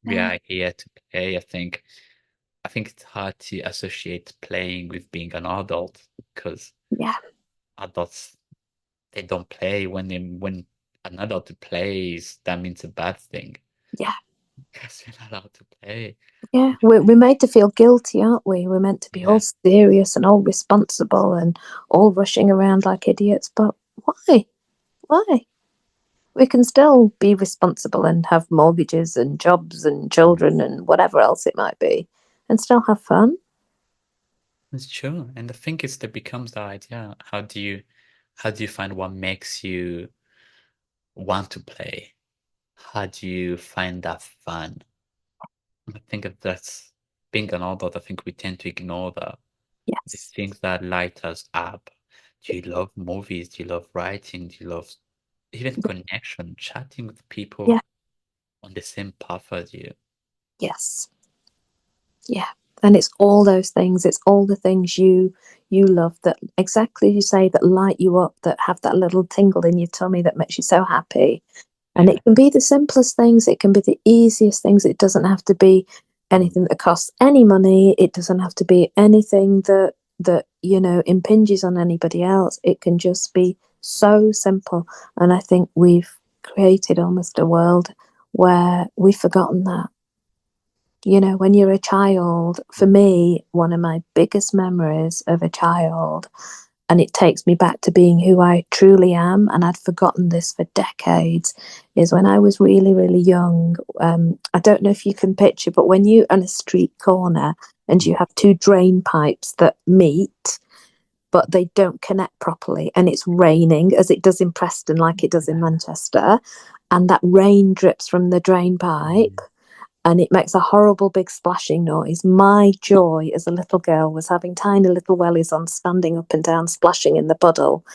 We Yeah. are here to play. I think it's hard to associate playing with being an adult because Yeah. adults they don't play when an adult plays, that means a bad thing. Yeah. Because you're not allowed to play. Yeah. We're made to feel guilty, aren't we? We're meant to be all Yeah. serious and all responsible and all rushing around like idiots. But why? Why? We can still be responsible and have mortgages and jobs and children and whatever else it might be and still have fun. It's true. And the thing is that becomes the idea. How do you find what makes you want to play? How do you find that fun? I think that's being an adult, I think we tend to ignore the Yes. things that light us up. Do you love movies? Do you love writing? Do you love even connection, chatting with people Yeah. on the same path as you? Yes. Yeah. And it's all those things. It's all the things you love that exactly you say that light you up, that have that little tingle in your tummy that makes you so happy. And Yeah. it can be the simplest things, it can be the easiest things. It doesn't have to be anything that costs any money. It doesn't have to be anything that impinges on anybody else. It can just be so simple. And I think we've created almost a world where we've forgotten that. When you're a child, for me, one of my biggest memories of a child, and it takes me back to being who I truly am, and I'd forgotten this for decades, is when I was really, really young. I don't know if you can picture, but when you're on a street corner and you have 2 drain pipes that meet, but they don't connect properly, and it's raining, as it does in Preston, like it does in Manchester, and that rain drips from the drain pipe and it makes a horrible big splashing noise. My joy as a little girl was having tiny little wellies on, standing up and down, splashing in the puddle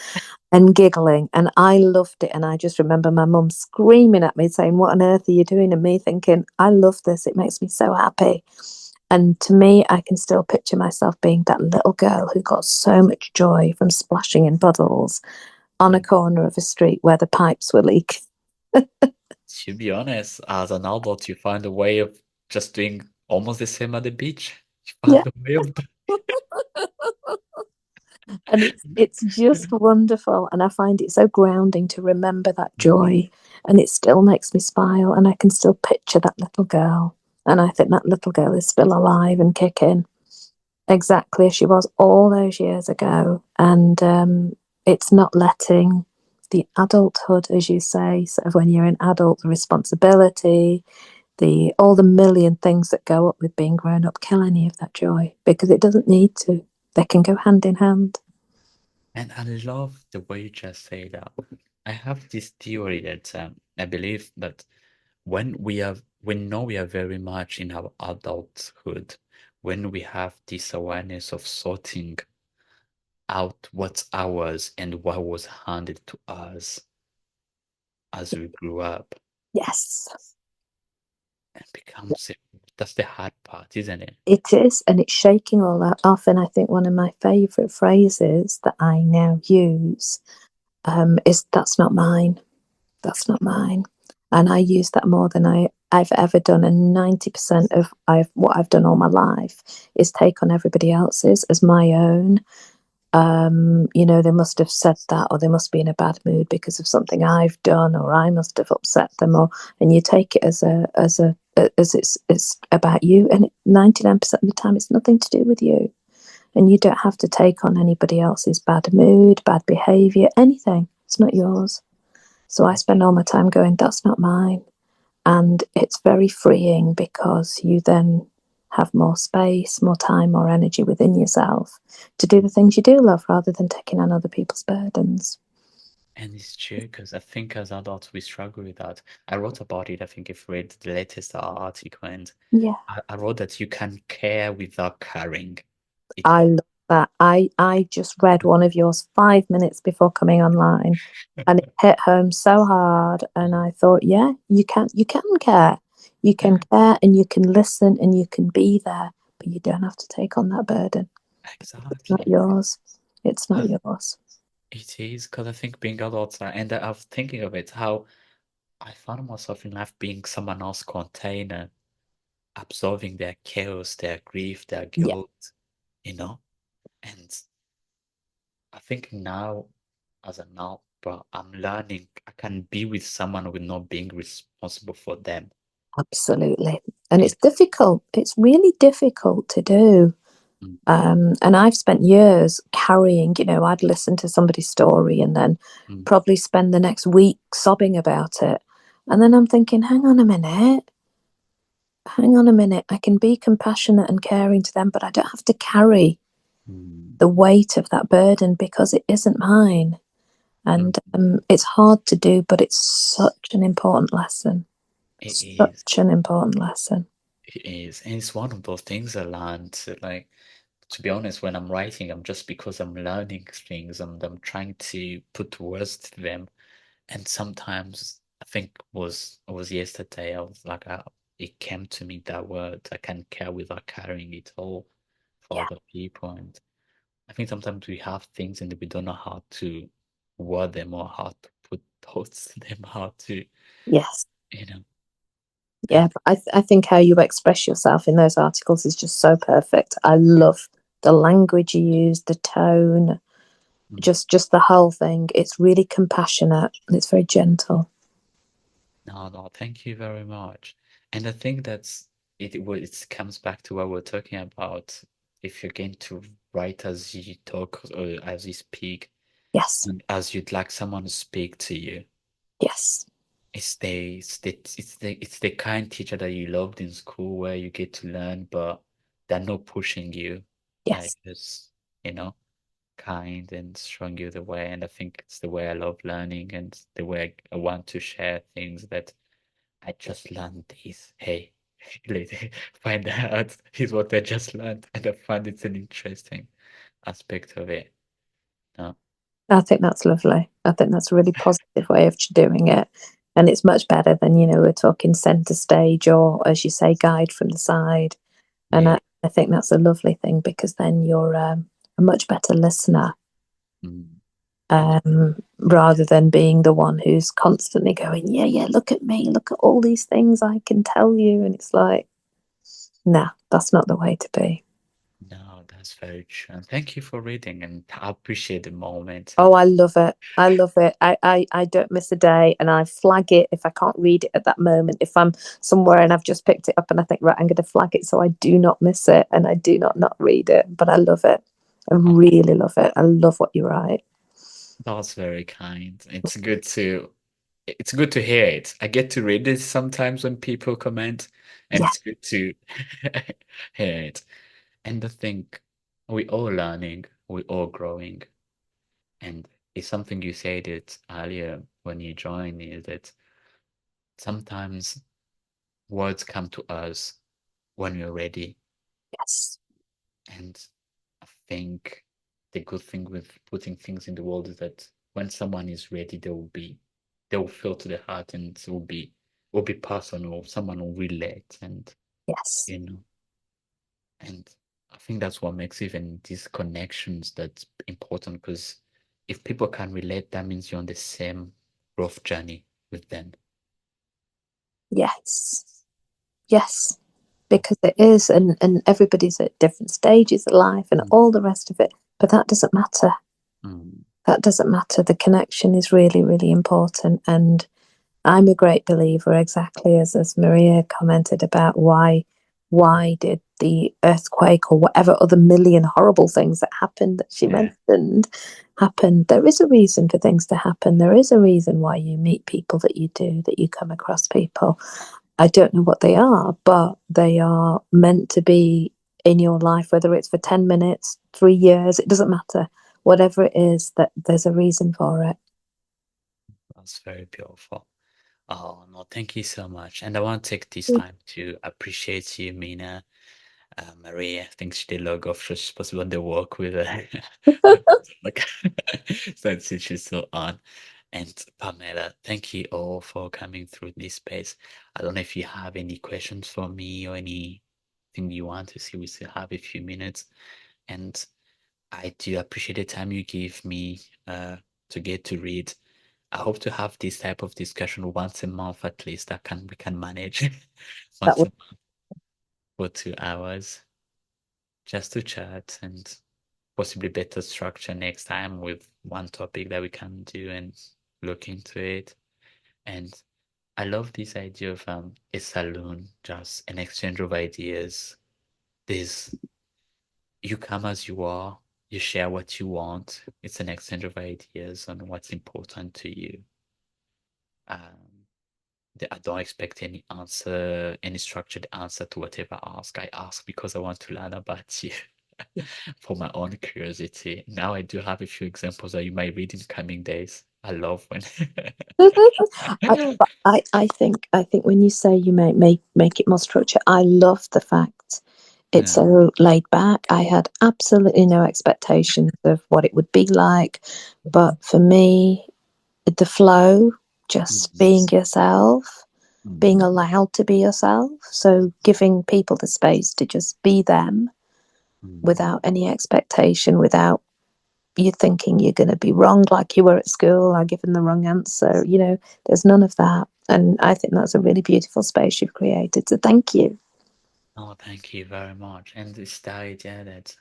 and giggling. And I loved it. And I just remember my mum screaming at me, saying, "What on earth are you doing?" And me thinking, I love this. It makes me so happy. And to me, I can still picture myself being that little girl who got so much joy from splashing in puddles on a corner of a street where the pipes were leaking. To be honest, as an adult, you find a way of just doing almost the same at the beach. You Yeah. find a way of And it's just wonderful, and I find it so grounding to remember that joy, and it still makes me smile, and I can still picture that little girl, and I think that little girl is still alive and kicking exactly as she was all those years ago. And it's not letting the adulthood, as you say, sort of when you're an adult, the responsibility, the all the million things that go up with being grown up, kill any of that joy, because it doesn't need to. They can go hand in hand. And I love the way you just say that. I have this theory that I believe that we know we are very much in our adulthood, when we have this awareness of sorting out what's ours and what was handed to us. as we grew up. Yes, It becomes that's the hard part, isn't it? it is. And it's shaking all that off. And I think one of my favourite phrases that I now use is that's not mine. That's not mine. And I use that more than I've ever done. And 90% of what I've done all my life is take on everybody else's as my own. They must have said that, or they must be in a bad mood because of something I've done, or I must have upset them, and you take it as it's about you, and 99% of the time it's nothing to do with you, and you don't have to take on anybody else's bad mood, bad behavior, anything. It's not yours. So I spend all my time going, that's not mine. And it's very freeing because you then have more space, more time, more energy within yourself to do the things you do love rather than taking on other people's burdens. And it's true because I think as adults we struggle with that. I wrote about it. I think if you read the latest article, and Yeah, I wrote that you can care without caring. I love that. I just read one of yours 5 minutes before coming online, and it hit home so hard. And I thought, yeah, you can care. You can care and you can listen and you can be there, but you don't have to take on that burden. It's not Exactly. yours. It's not yours. It is because I think being adults and I was thinking of it, how I found myself in life being someone else's container, absorbing their chaos, their grief, their Yeah, guilt, and I think now as an adult, but I'm learning I can be with someone with not being responsible for them. absolutely. And it's And difficult. It's really difficult to do. mm, And I've spent years carrying, I'd listen to somebody's story and then mm, probably spend the next week sobbing about it. And then I'm thinking, hang on a minute, hang on a minute. I can be compassionate and caring to them, but I don't have to carry mm, the weight of that burden because it isn't mine. mm, And it's hard to do, but it's such an important lesson. it is. Such an important lesson. It is. And it's one of those things I learned. Like, to be honest, when I'm writing, I'm just because I'm learning things and I'm trying to put words to them. And sometimes I think it was yesterday, I was like, it came to me that word. I can care without carrying it all for Yeah. other people. And I think sometimes we have things and we don't know how to word them or how to put thoughts to them, how to, Yes. you know. Yeah, but I think how you express yourself in those articles is just so perfect. I love the language you use, the tone, Mm. just the whole thing. It's really compassionate and it's very gentle. No, thank you very much. And I think it comes back to what we're talking about. If you're going to write as you talk or as you speak, Yes, and as you'd like someone to speak to you, yes, it's the kind teacher that you loved in school where you get to learn, but they're not pushing you. They're yes. just, kind and showing you the way. And I think it's the way I love learning and the way I want to share things that I just learned this. Hey, lady, find out. Here's what I just learned. And I find it's an interesting aspect of it. No. I think that's lovely. I think that's a really positive way of doing it. And it's much better than, we're talking centre stage or, as you say, guide from the side. And Yeah. I think that's a lovely thing because then you're a much better listener Mm. And rather than being the one who's constantly going, yeah, yeah, look at me, look at all these things I can tell you. And it's like, nah, that's not the way to be. no, that's very true. And thank you for reading and I appreciate the moment. Oh, I love it. I love it. I don't miss a day and I flag it if I can't read it at that moment. If I'm somewhere and I've just picked it up and I think, right, I'm going to flag it so I do not miss it and I do not read it. But I love it. I Oh, really love it. I love what you write. that's very kind. It's good to hear it. I get to read it sometimes when people comment, and Yeah. it's good to hear it. And I think we all learning, we all growing. And it's something you said it earlier when you joined is that sometimes words come to us when we're ready. Yes. And I think the good thing with putting things in the world is that when someone is ready, they will feel to the heart, and it will be personal. Someone will relate, and Yes. you know, and I think that's what makes even these connections that's important, because if people can relate, that means you're on the same growth journey with them. Yes. Yes. Because it is, and everybody's at different stages of life and all the rest of it. But that doesn't matter. That doesn't matter. The connection is really, really important. And I'm a great believer, exactly as Maria commented about why did the earthquake or whatever other million horrible things that happened that she mentioned happen. There is a reason for things to happen. There is a reason why you meet people that you do, that you come across people. I don't know what they are, but they are meant to be in your life, whether it's for 10 minutes, 3 years, it doesn't matter. Whatever it is, that there's a reason for it. That's very beautiful. Oh, no, thank you so much. And I want to take this time to appreciate you, Mina. Maria, I think she did a lot of just possible the work with like since she's still on. And Pamela, thank you all for coming through this space. I don't know if you have any questions for me or anything you want to see. We still have a few minutes. And I do appreciate the time you give me to get to read. I hope to have this type of discussion once a month at least. We can manage once a month for 2 hours just to chat, and possibly better structure next time with one topic that we can do and look into it. And I love this idea of a saloon, just an exchange of ideas. There's You come as you are, you share what you want. It's an exchange of ideas on what's important to you. I don't expect any structured answer to whatever I ask. I ask because I want to learn about you for my own curiosity. Now I do have a few examples that you might read in coming days. I love when I think when you say you make it more structured, I love the fact it's so laid back. I had absolutely no expectations of what it would be like, but for me, the flow, just being yourself, being allowed to be yourself, so giving people the space to just be them without any expectation, without you thinking you're going to be wrong like you were at school or given the wrong answer. There's none of that. And I think that's a really beautiful space you've created. So thank you. Oh, thank you very much. And it's the idea that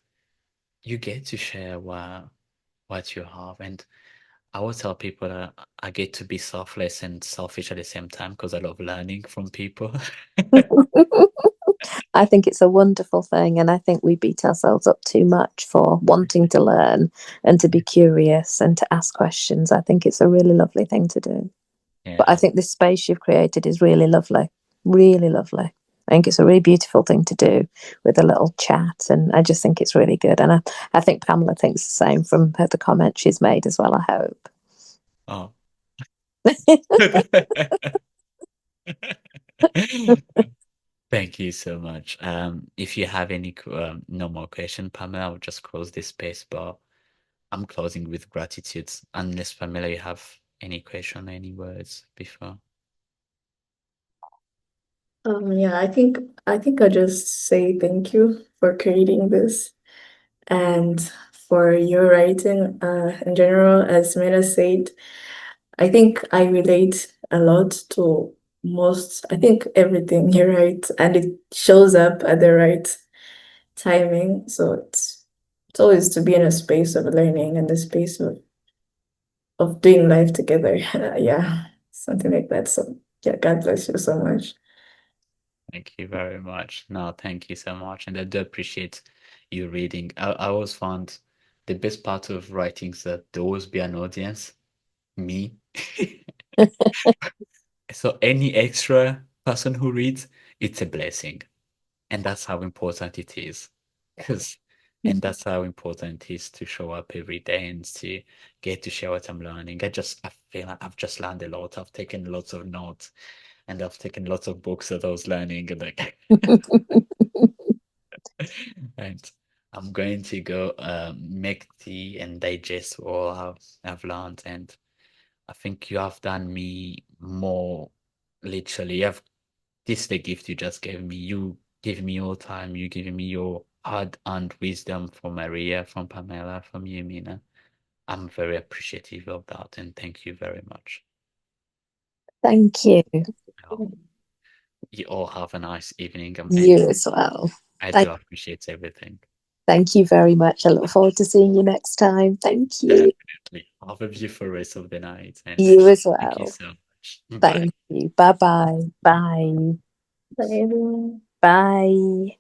you get to share what you have. And I will tell people that I get to be selfless and selfish at the same time because I love learning from people. I think it's a wonderful thing. And I think we beat ourselves up too much for wanting to learn and to be curious and to ask questions. I think it's a really lovely thing to do. But I think this space you've created is really lovely. Really lovely. I think it's a really beautiful thing to do with a little chat. And I just think it's really good. And I think Pamela thinks the same from the comment she's made as well, I hope. Oh. Thank you so much. If you have any no more question, Pamela, I'll just close this space, but I'm closing with gratitude. Unless Pamela, you have any question, any words before? Yeah, I think I'll just say thank you for creating this and for your writing in general. As Mena said, I think I relate a lot to I think everything you write, and it shows up at the right timing. So it's always to be in a space of learning and the space of doing life together. Yeah, something like that. So yeah, God bless you so much. Thank you very much. No, thank you so much. And I do appreciate you reading. I always found the best part of writing is that there always be an audience, me. So any extra person who reads, it's a blessing. And that's how important it is. And that's how important it is to show up every day and to get to share what I'm learning. I feel like I've just learned a lot. I've taken lots of notes and I've taken lots of books that I was learning and like and I'm going to go make tea and digest all I've learned, and I think you have done me more literally. This is the gift you just gave me. You give me your time. You give me your heart and wisdom from Maria, from Pamela, from you, Mina. I'm very appreciative of that, and thank you very much. Thank you. Well, you all have a nice evening. You as well. I Thank, do appreciate everything. thank you very much. I look forward to seeing you next time. Thank you. Definitely. Have a beautiful rest of the night. And You as thank you well. so much. Bye. Thank you. Bye-bye. Bye. Bye, everyone. Bye.